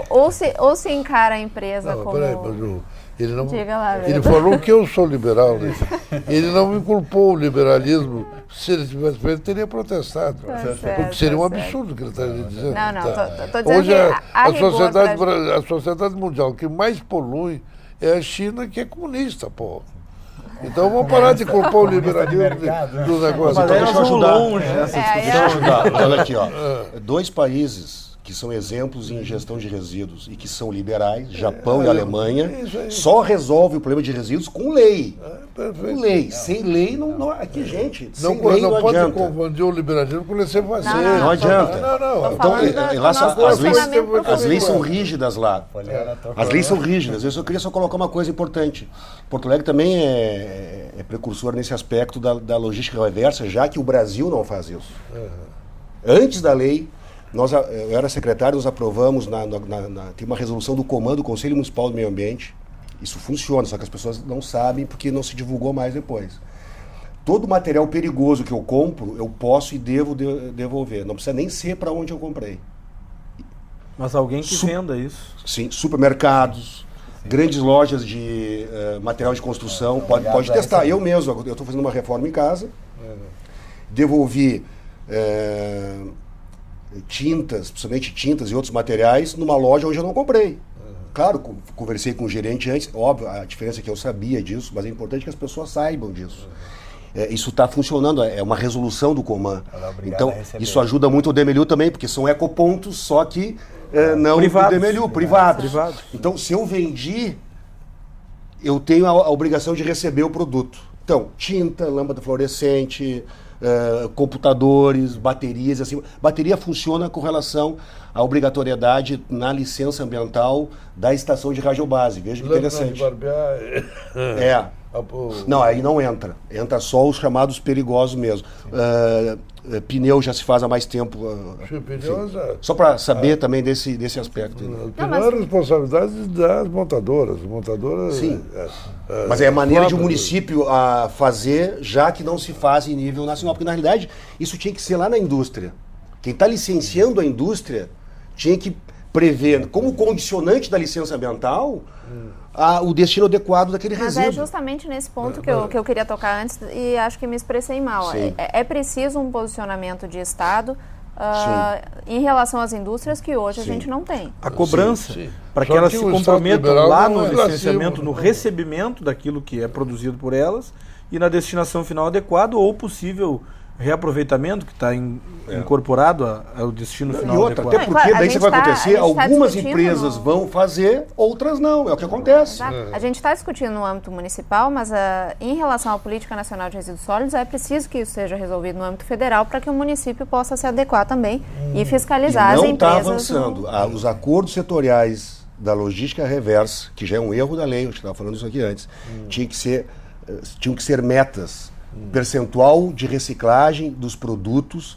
ou se encara a empresa como... Peraí, mas ele não... Diga lá, ele falou que eu sou liberal, né? Ele não me culpou o liberalismo. Se ele tivesse feito, teria protestado. Porque seria um absurdo o que ele está dizendo. Não, estou dizendo hoje que a sociedade mundial que mais polui é a China, que é comunista, pô. Então vamos parar de culpar o liberalismo do negócio. Mas deixa eu ajudar. Deixa eu ajudar. Olha aqui, ó. 2 países que são exemplos em gestão de resíduos e que são liberais, Japão e Alemanha, só resolve o problema de resíduos com lei. Com lei. Sem lei, não aqui, gente, sem lei não pode adianta. confundir o liberalismo com o laissez-passer. Não adianta. Então, as leis são rígidas lá. As leis são rígidas. Eu só queria colocar uma coisa importante. Porto Alegre também é precursor nesse aspecto da logística reversa, já que o Brasil não faz isso. Antes da lei, eu era secretário, nós aprovamos, tem uma resolução do comando do Conselho Municipal do Meio Ambiente. Isso funciona, só que as pessoas não sabem porque não se divulgou mais depois. Todo material perigoso que eu compro, eu posso e devo devolver. Não precisa nem ser para onde eu comprei. Mas alguém que venda isso. Sim, supermercados, grandes lojas de material de construção, pode testar. Eu mesmo, eu estou fazendo uma reforma em casa, devolvi tintas, principalmente tintas e outros materiais, numa loja onde eu não comprei. Claro, conversei com o gerente antes, óbvio, a diferença é que eu sabia disso, mas é importante que as pessoas saibam disso. Isso está funcionando, é uma resolução do Coman. Então, isso ajuda muito o DMLU também, porque são ecopontos, só que não privados, o DMLU, privados. Então, se eu vendi, eu tenho a obrigação de receber o produto. Então, tinta, lâmpada fluorescente, computadores, baterias, assim. Bateria funciona com relação à obrigatoriedade na licença ambiental da estação de radiobase. Veja que interessante. Não, aí não entra. Entra só os chamados perigosos mesmo. Pneu já se faz há mais tempo. Só para saber também desse aspecto. Pneu é responsabilidade das montadoras. Sim. Mas é a maneira de um município fazer, já que não se faz em nível nacional. Porque, na realidade, isso tinha que ser lá na indústria. Quem está licenciando a indústria tinha que prever, como condicionante da licença ambiental, o destino adequado daquele resíduo. Mas é justamente nesse ponto que eu queria tocar antes e acho que me expressei mal. É preciso um posicionamento de Estado em relação às indústrias que hoje a gente não tem. A cobrança, para que elas se comprometam lá no licenciamento, no recebimento daquilo que é produzido por elas e na destinação final adequada ou possível reaproveitamento que está incorporado ao destino final. E outra, até porque daí isso vai acontecer, algumas empresas vão fazer, outras não, é o que acontece. A gente está discutindo no âmbito municipal, mas em relação à Política Nacional de Resíduos Sólidos, é preciso que isso seja resolvido no âmbito federal para que o município possa se adequar também e fiscalizar as empresas. Não está avançando. Os acordos setoriais da logística reversa, que já é um erro da lei, a gente estava falando isso aqui antes, tinham que ser metas. Percentual de reciclagem dos produtos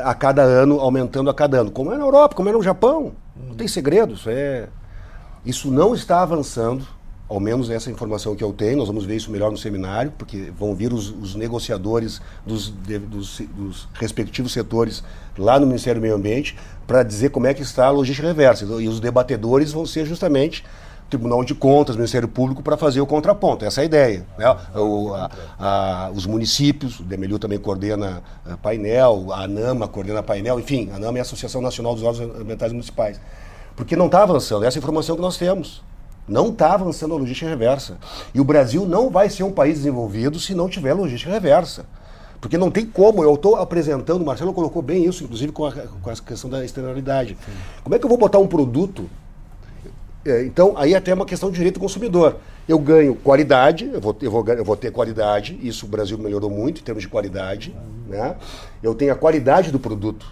a cada ano, aumentando a cada ano. Como é na Europa, como é no Japão. Não tem segredo. Isso não está avançando, ao menos essa informação que eu tenho. Nós vamos ver isso melhor no seminário, porque vão vir os negociadores dos respectivos setores lá no Ministério do Meio Ambiente para dizer como é que está a logística reversa. E os debatedores vão ser justamente Tribunal de Contas, Ministério Público, para fazer o contraponto. Essa é a ideia. Né? Os municípios, o DMLU também coordena painel, a ANAMA coordena painel, enfim, a ANAMA é a Associação Nacional dos Órgãos Ambientais Municipais. Porque não está avançando, essa é a informação que nós temos. Não está avançando a logística reversa. E o Brasil não vai ser um país desenvolvido se não tiver logística reversa. Porque não tem como, eu estou apresentando, o Marcelo colocou bem isso, inclusive com a questão da externalidade. Como é que eu vou botar um produto... Então, aí até é uma questão de direito do consumidor. Eu ganho qualidade, eu vou ter qualidade, isso o Brasil melhorou muito em termos de qualidade. Né? Eu tenho a qualidade do produto.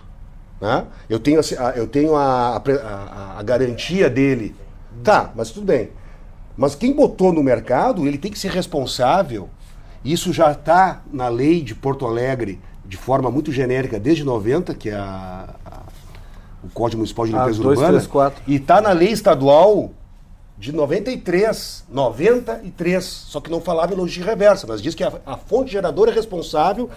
Né? Eu tenho a garantia dele. Tá, mas tudo bem. Mas quem botou no mercado, ele tem que ser responsável. Isso já está na lei de Porto Alegre, de forma muito genérica, desde 90, que é o Código Municipal de Limpeza Urbana, e está na lei estadual de 93, só que não falava em logística reversa, mas diz que a fonte geradora é responsável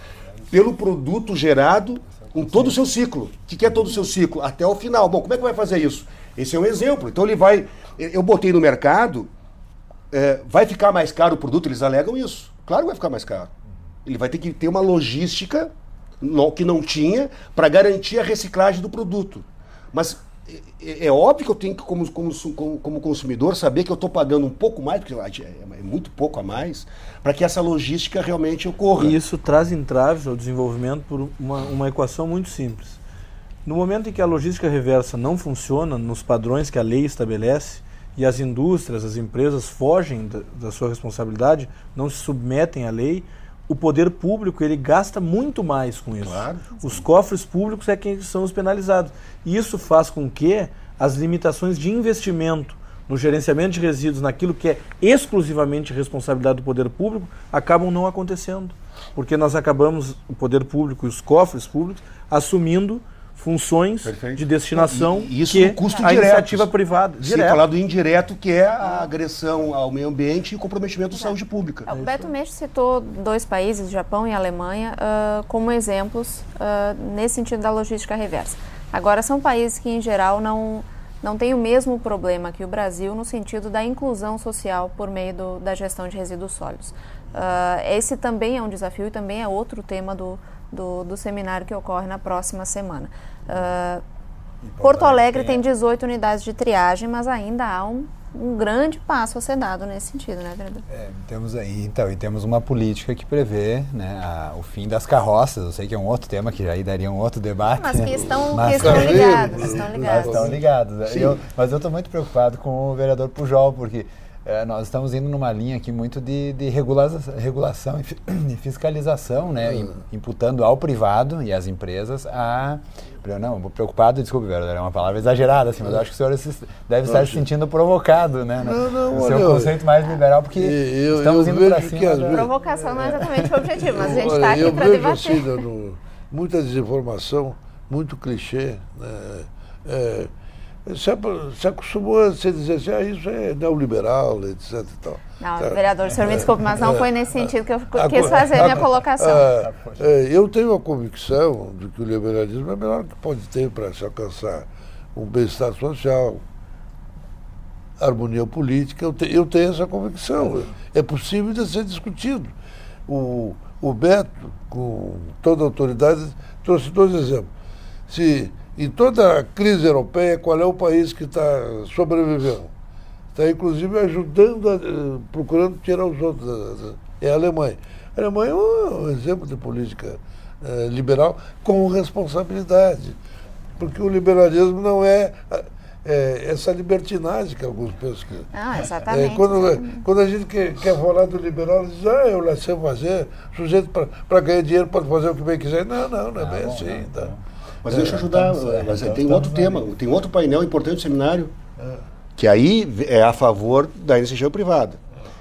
pelo produto gerado em todo o seu ciclo. O que é todo o seu ciclo? Até o final. Bom, como é que vai fazer isso? Esse é um exemplo. Então eu botei no mercado, vai ficar mais caro o produto? Eles alegam isso. Claro que vai ficar mais caro. Ele vai ter que ter uma logística que não tinha para garantir a reciclagem do produto. Mas é óbvio que eu tenho que, como consumidor, saber que eu estou pagando um pouco mais, porque é muito pouco a mais, para que essa logística realmente ocorra. E isso traz entraves ao desenvolvimento por uma equação muito simples. No momento em que a logística reversa não funciona nos padrões que a lei estabelece, e as indústrias, as empresas fogem da sua responsabilidade, não se submetem à lei, o poder público ele gasta muito mais com isso. Claro. Os cofres públicos é quem são os penalizados. E isso faz com que as limitações de investimento no gerenciamento de resíduos, naquilo que é exclusivamente responsabilidade do poder público, acabam não acontecendo. Porque nós acabamos, o poder público e os cofres públicos, assumindo funções de destinação isso que custo a direto, iniciativa privada. Sem falar do indireto, que é a agressão ao meio ambiente e o comprometimento da saúde pública. O Beto Meixo citou 2 países, Japão e Alemanha, como exemplos nesse sentido da logística reversa. Agora, são países que, em geral, não têm o mesmo problema que o Brasil no sentido da inclusão social por meio da gestão de resíduos sólidos. Esse também é um desafio e também é outro tema do seminário que ocorre na próxima semana. Porto Alegre tem 18 unidades de triagem, mas ainda há um grande passo a ser dado nesse sentido, né, vereador? Temos uma política que prevê, né, o fim das carroças. Eu sei que é um outro tema que aí daria um outro debate. Mas que estão ligados. Mas eu estou muito preocupado com o vereador Pujol, porque nós estamos indo numa linha aqui muito de regulação e fiscalização, né, imputando ao privado e às empresas Não, preocupado, desculpe, vereador, é uma palavra exagerada, assim, mas eu acho que o senhor deve estar se sentindo provocado, né? No seu conceito mais liberal, porque estamos indo para cima. Provocação não é exatamente o objetivo, mas a gente está aqui para debater. Assim, muita desinformação, muito clichê, né? Se acostumou a se dizer assim, isso é neoliberal, etc. E tal. Não, vereador, o senhor me desculpe, mas não foi nesse sentido que eu quis fazer a minha colocação. Eu tenho a convicção de que o liberalismo é o melhor que pode ter para se alcançar um bem-estar social, harmonia política. Eu tenho essa convicção. É possível de ser discutido. O Beto, com toda a autoridade, trouxe 2 exemplos. Se em toda a crise europeia, qual é o país que está sobrevivendo? Está, inclusive, ajudando, procurando tirar os outros. É a Alemanha. A Alemanha é um exemplo de política liberal com responsabilidade. Porque o liberalismo não é essa libertinagem que alguns pensam que... Exatamente. Quando a gente quer falar do liberal, diz, eu laissez fazer, sujeito para ganhar dinheiro pode fazer o que bem quiser. Não é bem assim. Tá? Mas deixa eu ajudar, mas tem um outro tema, tem outro painel importante do seminário, que aí é a favor da iniciativa privada,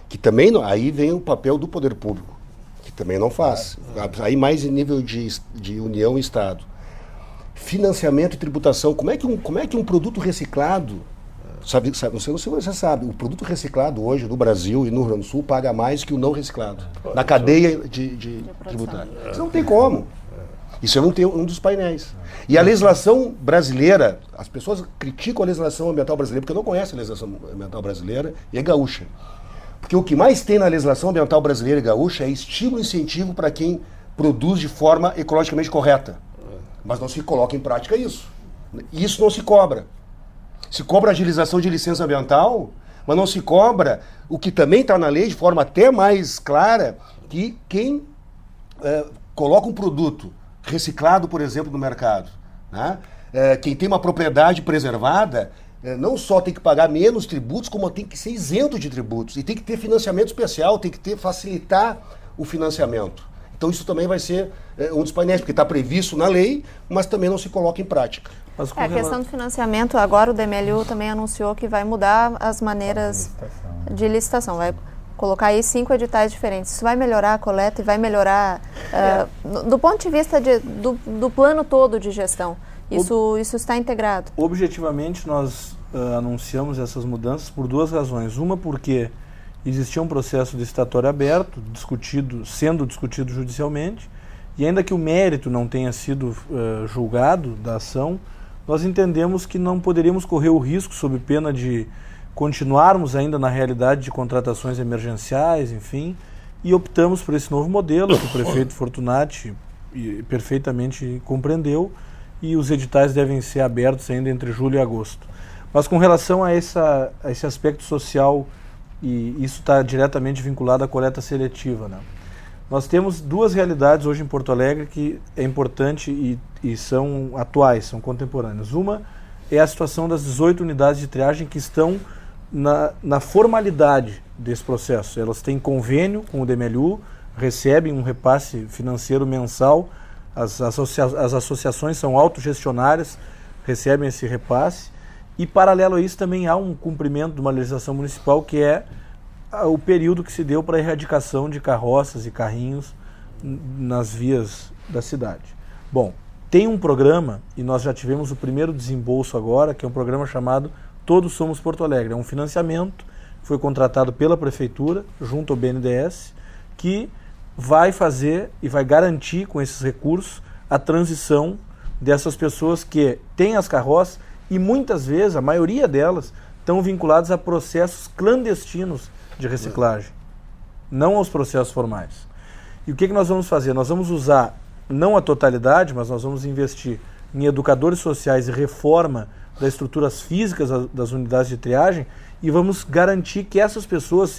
que também, aí vem o papel do poder público, que também não faz, aí mais em nível de União e Estado. Financiamento e tributação, como é que um produto reciclado, não sei se você sabe, o produto reciclado hoje no Brasil e no Rio Grande do Sul paga mais que o não reciclado, na cadeia de tributária. Isso não tem como. Isso é um dos painéis. E a legislação brasileira, as pessoas criticam a legislação ambiental brasileira porque não conhecem a legislação ambiental brasileira e é gaúcha. Porque o que mais tem na legislação ambiental brasileira e gaúcha é estímulo e incentivo para quem produz de forma ecologicamente correta. Mas não se coloca em prática isso. Isso não se cobra. Se cobra a agilização de licença ambiental, mas não se cobra o que também está na lei de forma até mais clara, que quem coloca um produto reciclado, por exemplo, no mercado, né? Quem tem uma propriedade preservada, não só tem que pagar menos tributos, como tem que ser isento de tributos. E tem que ter financiamento especial, tem que facilitar o financiamento. Então isso também vai ser um dos painéis, porque está previsto na lei, mas também não se coloca em prática. A questão do financiamento, agora o DMLU também anunciou que vai mudar as maneiras de licitação. Vai colocar aí 5 editais diferentes. Isso vai melhorar a coleta e vai melhorar, do ponto de vista do plano todo de gestão. Isso está integrado. Objetivamente, nós anunciamos essas mudanças por 2 razões. Uma, porque existia um processo licitatório aberto, sendo discutido judicialmente, e ainda que o mérito não tenha sido julgado da ação, nós entendemos que não poderíamos correr o risco, sob pena de continuarmos ainda na realidade de contratações emergenciais, enfim, e optamos por esse novo modelo que o prefeito Fortunati perfeitamente compreendeu, e os editais devem ser abertos ainda entre julho e agosto. Mas com relação a esse aspecto social, e isso está diretamente vinculado à coleta seletiva, né? Nós temos 2 realidades hoje em Porto Alegre que é importante e são atuais, são contemporâneas. Uma é a situação das 18 unidades de triagem que estão na formalidade desse processo. Elas têm convênio com o DMLU, recebem um repasse financeiro mensal, as associações são autogestionárias, recebem esse repasse, e paralelo a isso também há um cumprimento de uma legislação municipal que é o período que se deu para a erradicação de carroças e carrinhos nas vias da cidade. Bom, tem um programa, e nós já tivemos o primeiro desembolso agora, que é um programa chamado Todos Somos Porto Alegre. É um financiamento que foi contratado pela Prefeitura, junto ao BNDES, que vai fazer e vai garantir com esses recursos a transição dessas pessoas que têm as carroças e muitas vezes, a maioria delas, estão vinculadas a processos clandestinos de reciclagem, não aos processos formais. E o que nós vamos fazer? Nós vamos usar, não a totalidade, mas nós vamos investir em educadores sociais e reforma das estruturas físicas das unidades de triagem e vamos garantir que essas pessoas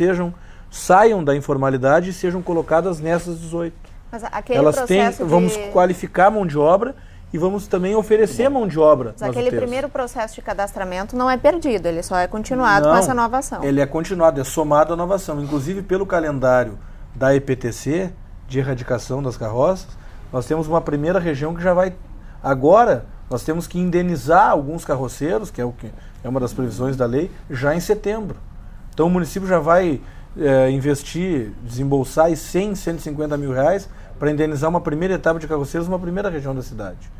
saiam da informalidade e sejam colocadas nessas 18. Mas aquele vamos qualificar a mão de obra e vamos também oferecer mão de obra. Mas aquele primeiro processo de cadastramento não é perdido, ele só é continuado com essa nova ação. Ele é continuado, é somado à nova ação. Inclusive, pelo calendário da EPTC, de erradicação das carroças, nós temos uma primeira região que já vai... Agora, nós temos que indenizar alguns carroceiros, que é uma das previsões da lei, já em setembro. Então, o município já vai investir, desembolsar 100, 150 mil reais para indenizar uma primeira etapa de carroceiros numa primeira região da cidade.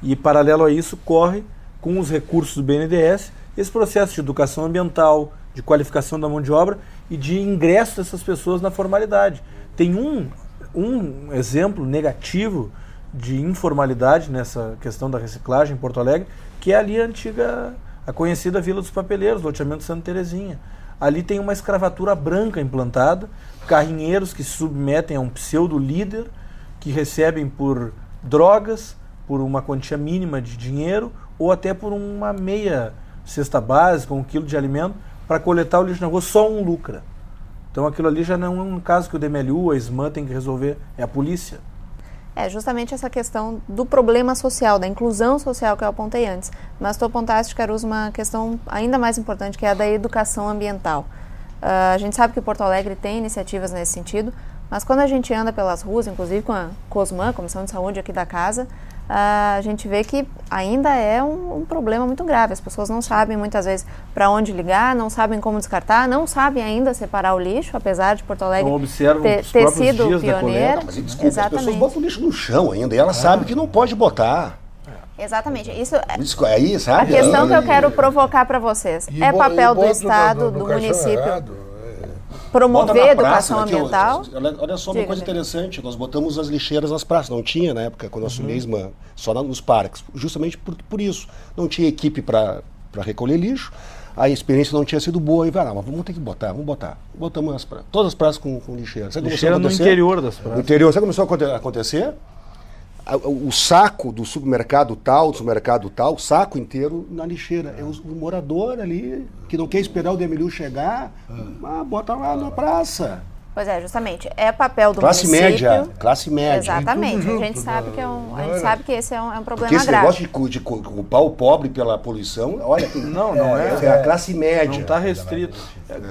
E, paralelo a isso, corre, com os recursos do BNDES, esse processo de educação ambiental, de qualificação da mão de obra e de ingresso dessas pessoas na formalidade. Tem um exemplo negativo de informalidade nessa questão da reciclagem em Porto Alegre, que é ali a conhecida Vila dos Papeleiros, loteamento Santa Terezinha. Ali tem uma escravatura branca implantada, carrinheiros que se submetem a um pseudo-líder, que recebem por drogas, por uma quantia mínima de dinheiro, ou até por uma meia cesta básica, 1 quilo de alimento, para coletar o lixo na rua, só um lucra. Então aquilo ali já não é um caso que o DMLU, a SMAN tem que resolver, é a polícia. É justamente essa questão do problema social, da inclusão social que eu apontei antes. Mas tu apontaste, Caruso, uma questão ainda mais importante, que é a da educação ambiental. A gente sabe que Porto Alegre tem iniciativas nesse sentido, mas quando a gente anda pelas ruas, inclusive com a COSMAN, Comissão de Saúde aqui da casa, a gente vê que ainda é um problema muito grave. As pessoas não sabem muitas vezes para onde ligar, não sabem como descartar, não sabem ainda separar o lixo, apesar de Porto Alegre ter sido pioneira. Mas desculpa, as pessoas botam o lixo no chão ainda e elas sabem que não pode botar. Exatamente. Isso aí, sabe? A questão que eu quero provocar para vocês é papel do Estado, do município, promover educação ambiental. Olha só uma coisa interessante, nós botamos as lixeiras nas praças, não tinha na época, quando eu assumi a ISMAN, só nos parques, justamente por isso. Não tinha equipe para recolher lixo, a experiência não tinha sido boa, e vai lá, mas vamos ter que botar, vamos botar. Botamos todas as praças com lixeira. Lixeira no interior das praças. No interior, sabe o que começou a acontecer? O saco do supermercado tal, o saco inteiro na lixeira. É o morador ali, que não quer esperar o DMLU chegar, bota lá na praça. Pois é, justamente. É papel do classe município. Classe média. Exatamente. A gente sabe que esse é um problema porque grave. Esse negócio de culpar o pobre pela poluição, olha... Não é. É a classe média. Não está restrito.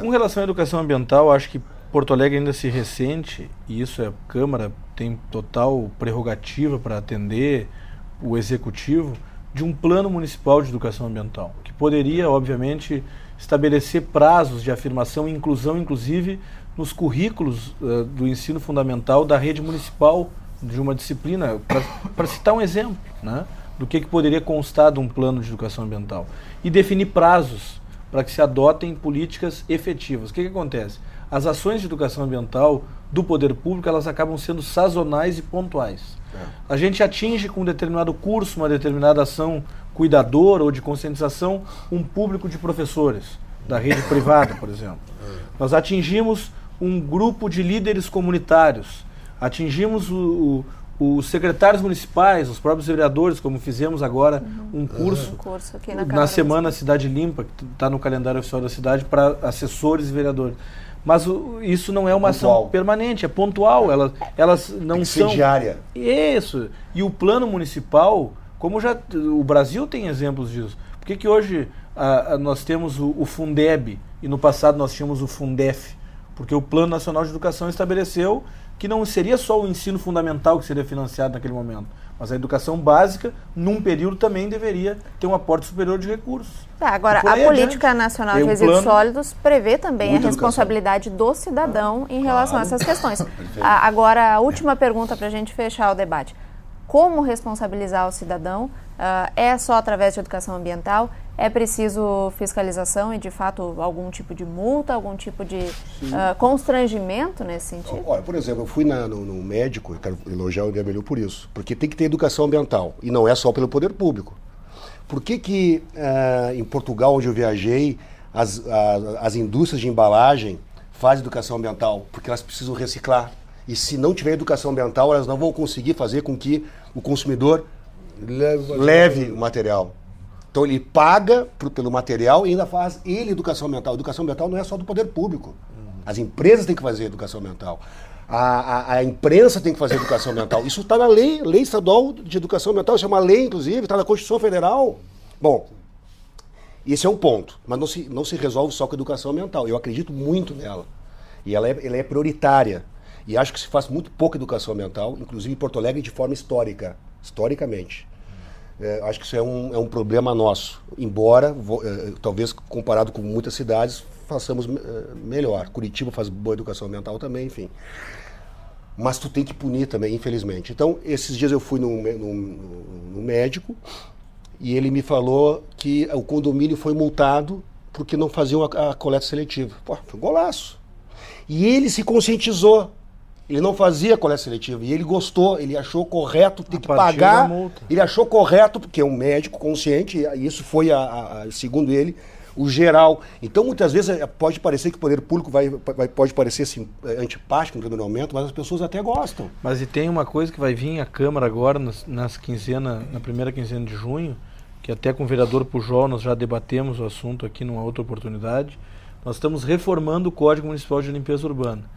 Com relação à educação ambiental, acho que Porto Alegre ainda se ressente, e isso a Câmara tem total prerrogativa para atender o Executivo, de um plano municipal de educação ambiental, que poderia, obviamente, estabelecer prazos de afirmação e inclusão, inclusive, nos currículos do ensino fundamental da rede municipal de uma disciplina, para citar um exemplo, né, do que poderia constar de um plano de educação ambiental. E definir prazos para que se adotem políticas efetivas. O que acontece? As ações de educação ambiental do poder público, elas acabam sendo sazonais e pontuais. A gente atinge com um determinado curso, uma determinada ação cuidadora ou de conscientização, um público de professores, da rede privada, por exemplo. Nós atingimos um grupo de líderes comunitários, atingimos os secretários municipais, os próprios vereadores, como fizemos agora um curso aqui na Semana Cidade Limpa, que está no calendário oficial da cidade, para assessores e vereadores. Mas isso não é uma ação permanente, é pontual, elas não são... diária. Isso. E o plano municipal, como o Brasil tem exemplos disso. Por que hoje nós temos o Fundeb e no passado nós tínhamos o Fundef? Porque o Plano Nacional de Educação estabeleceu que não seria só o ensino fundamental que seria financiado naquele momento, mas a educação básica, num período, também deveria ter um aporte superior de recursos. Agora, a Política Nacional de Resíduos Sólidos prevê também a responsabilidade do cidadão em relação a essas questões. Agora, a última pergunta para a gente fechar o debate. Como responsabilizar o cidadão? É só através de educação ambiental? É preciso fiscalização e, de fato, algum tipo de multa, algum tipo de constrangimento nesse sentido? Olha, por exemplo, eu fui no médico, eu quero elogiar o Demelio por isso, porque tem que ter educação ambiental, e não é só pelo poder público. Por que em Portugal, onde eu viajei, as indústrias de embalagem fazem educação ambiental? Porque elas precisam reciclar. E se não tiver educação ambiental, elas não vão conseguir fazer com que o consumidor leve o material. Então ele paga pelo material e ainda faz ele educação ambiental. Educação ambiental não é só do poder público. As empresas têm que fazer educação ambiental. A imprensa tem que fazer educação ambiental. Isso está na lei estadual de educação ambiental. Isso é uma lei, inclusive, está na Constituição Federal. Bom, esse é um ponto. Mas não se resolve só com educação ambiental. Eu acredito muito nela. E ela é prioritária. E acho que se faz muito pouca educação ambiental, inclusive em Porto Alegre, de forma historicamente. Acho que isso é um problema nosso. Embora, talvez comparado com muitas cidades, façamos melhor. Curitiba faz boa educação ambiental também, enfim. Mas tu tem que punir também, infelizmente. Então, esses dias eu fui no médico e ele me falou que o condomínio foi multado porque não faziam a coleta seletiva. Pô, foi um golaço. E ele se conscientizou. Ele não fazia coleta seletiva e ele gostou, ele achou correto ter que pagar. Ele achou correto, porque é um médico consciente, e isso foi, segundo ele, o geral. Então, muitas vezes, pode parecer que o poder público pode parecer assim, antipático no primeiro momento, mas as pessoas até gostam. Mas e tem uma coisa que vai vir à Câmara agora, na primeira quinzena de junho, que até com o vereador Pujol nós já debatemos o assunto aqui numa outra oportunidade. Nós estamos reformando o Código Municipal de Limpeza Urbana.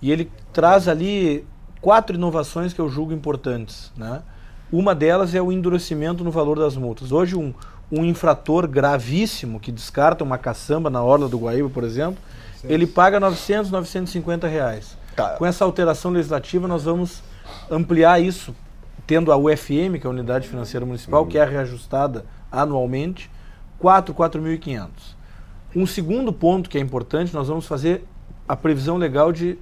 E ele traz ali 4 inovações que eu julgo importantes, né? Uma delas é o endurecimento no valor das multas. Hoje, um infrator gravíssimo que descarta uma caçamba na orla do Guaíba, por exemplo, ele paga R$900, R$950. Tá. Com essa alteração legislativa, nós vamos ampliar isso, tendo a UFM, que é a Unidade Financeira Municipal, que é reajustada anualmente, R$4.500. Um segundo ponto que é importante, nós vamos fazer a previsão legal de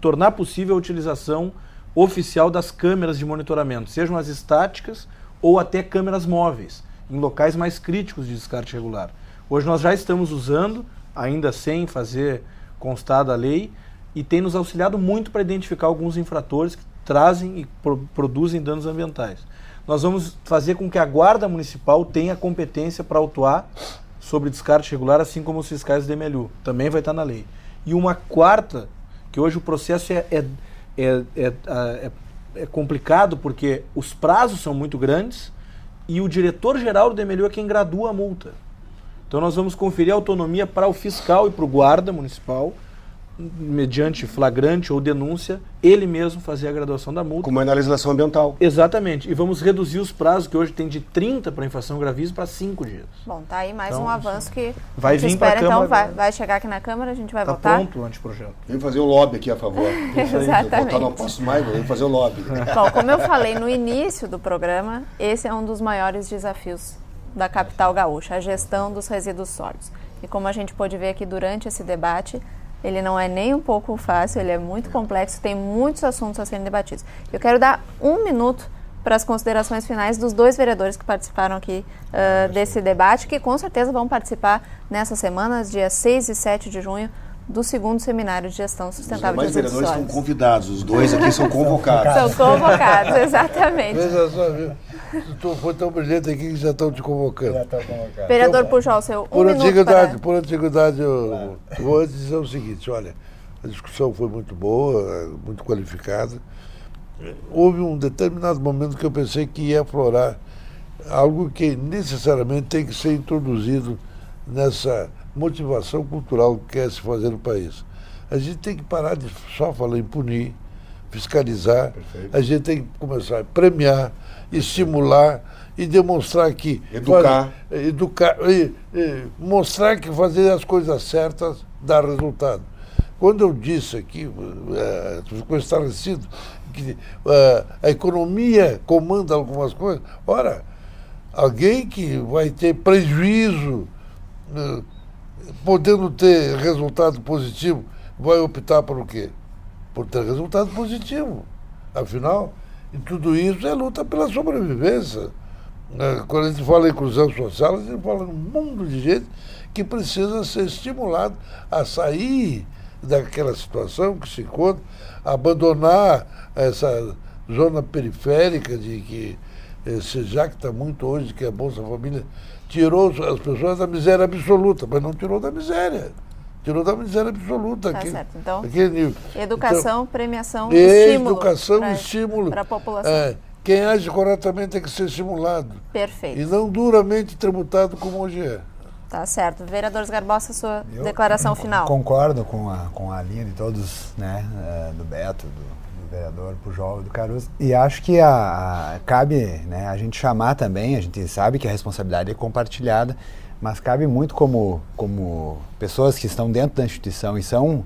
tornar possível a utilização oficial das câmeras de monitoramento, sejam as estáticas ou até câmeras móveis, em locais mais críticos de descarte regular. Hoje nós já estamos usando, ainda sem fazer constar da lei, e tem nos auxiliado muito para identificar alguns infratores que trazem e produzem danos ambientais. Nós vamos fazer com que a Guarda Municipal tenha competência para autuar sobre descarte regular, assim como os fiscais do DMLU. Também vai estar na lei. E uma quarta, que hoje o processo é complicado porque os prazos são muito grandes e o diretor-geral do DMLU é quem gradua a multa. Então nós vamos conferir autonomia para o fiscal e para o guarda municipal, mediante flagrante ou denúncia, ele mesmo fazer a graduação da multa. Como é na legislação ambiental. Exatamente. E vamos reduzir os prazos, que hoje tem de 30 para infração gravíssima, para 5 dias. Bom, tá aí mais um avanço que vai vir para a Câmara. Então vai chegar aqui na Câmara, a gente vai tá votar. Pronto o anteprojeto. Vem fazer o lobby aqui a favor. Exatamente. Eu não posso mais, vem fazer o lobby. Bom, como eu falei no início do programa, esse é um dos maiores desafios da capital gaúcha, a gestão dos resíduos sólidos. E como a gente pôde ver aqui durante esse debate, ele não é nem um pouco fácil, ele é muito complexo, tem muitos assuntos a serem debatidos. Eu quero dar 1 minuto para as considerações finais dos 2 vereadores que participaram aqui desse debate, que com certeza vão participar nessas semanas, dias 6 e 7 de junho, do 2º Seminário de Gestão Sustentável de Resíduos Sólidos. Os vereadores estão convidados, os 2 aqui são convocados. São convocados, exatamente. Veja só, viu? Tu foi tão brilhante aqui que já estão te convocando. Vereador Pujol, seu Por antiguidade, para... eu vou dizer o seguinte, olha, a discussão foi muito boa, muito qualificada. Houve um determinado momento que eu pensei que ia aflorar algo que necessariamente tem que ser introduzido nessa motivação cultural que quer se fazer no país. A gente tem que parar de só falar em punir, fiscalizar. Perfeito. A gente tem que começar a premiar, estimular e demonstrar que... Educar. Mostrar que fazer as coisas certas dá resultado. Quando eu disse aqui, ficou esclarecido, que a economia comanda algumas coisas, ora, alguém que vai ter prejuízo, podendo ter resultado positivo, vai optar por o quê? Por ter resultado positivo. Afinal, e tudo isso é luta pela sobrevivência. quando a gente fala em inclusão social, a gente fala num mundo de gente que precisa ser estimulado a sair daquela situação que se encontra, abandonar essa zona periférica de que esse jacta muito hoje que a Bolsa Família tirou as pessoas da miséria absoluta, mas não tirou da miséria. Tirou da miséria absoluta. Tá certo. Então, nível. Educação, premiação, estímulo. Educação, estímulo. Para a população. Quem age corretamente tem que ser estimulado. Perfeito. E não duramente tributado como hoje é. Tá certo. Vereador Sgarbossa, sua declaração final. Concordo com a linha de todos, né, do Beto, do vereador Pujol e do Caruso. E acho que cabe, né, a gente chamar também, a gente sabe que a responsabilidade é compartilhada, mas cabe muito como pessoas que estão dentro da instituição e são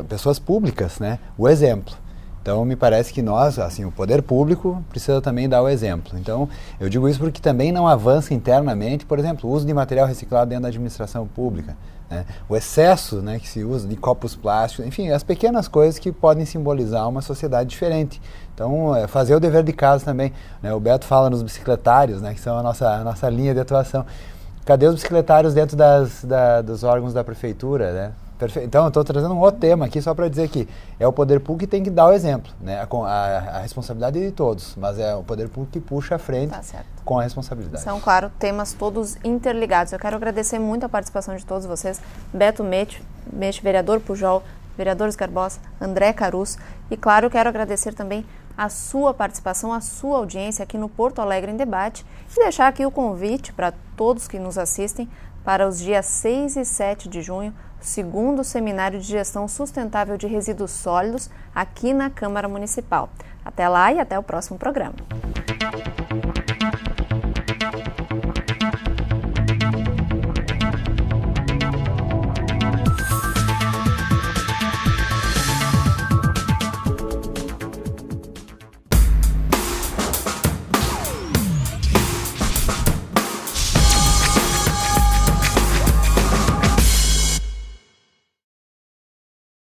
pessoas públicas, né, o exemplo. Então, me parece que nós, assim, o poder público precisa também dar o exemplo. Então, eu digo isso porque também não avança internamente, por exemplo, o uso de material reciclado dentro da administração pública, né? O excesso, né, que se usa de copos plásticos, enfim, as pequenas coisas que podem simbolizar uma sociedade diferente. Então, fazer o dever de casa também, né? O Beto fala nos bicicletários, né, que são a nossa linha de atuação. Cadê os bicicletários dentro dos órgãos da prefeitura, né? Perfeito. Então, eu estou trazendo um outro tema aqui só para dizer que é o poder público que tem que dar o exemplo, né? A responsabilidade é de todos, mas é o poder público que puxa a frente com a responsabilidade. São, claro, temas todos interligados. Eu quero agradecer muito a participação de todos vocês. Beto Mech, vereador Pujol, vereador Sgarbossa, André Caruso. E, claro, quero agradecer também a sua participação, a sua audiência aqui no Porto Alegre em Debate e deixar aqui o convite para todos que nos assistem para os dias 6 e 7 de junho, o segundo Seminário de Gestão Sustentável de Resíduos Sólidos aqui na Câmara Municipal. Até lá e até o próximo programa.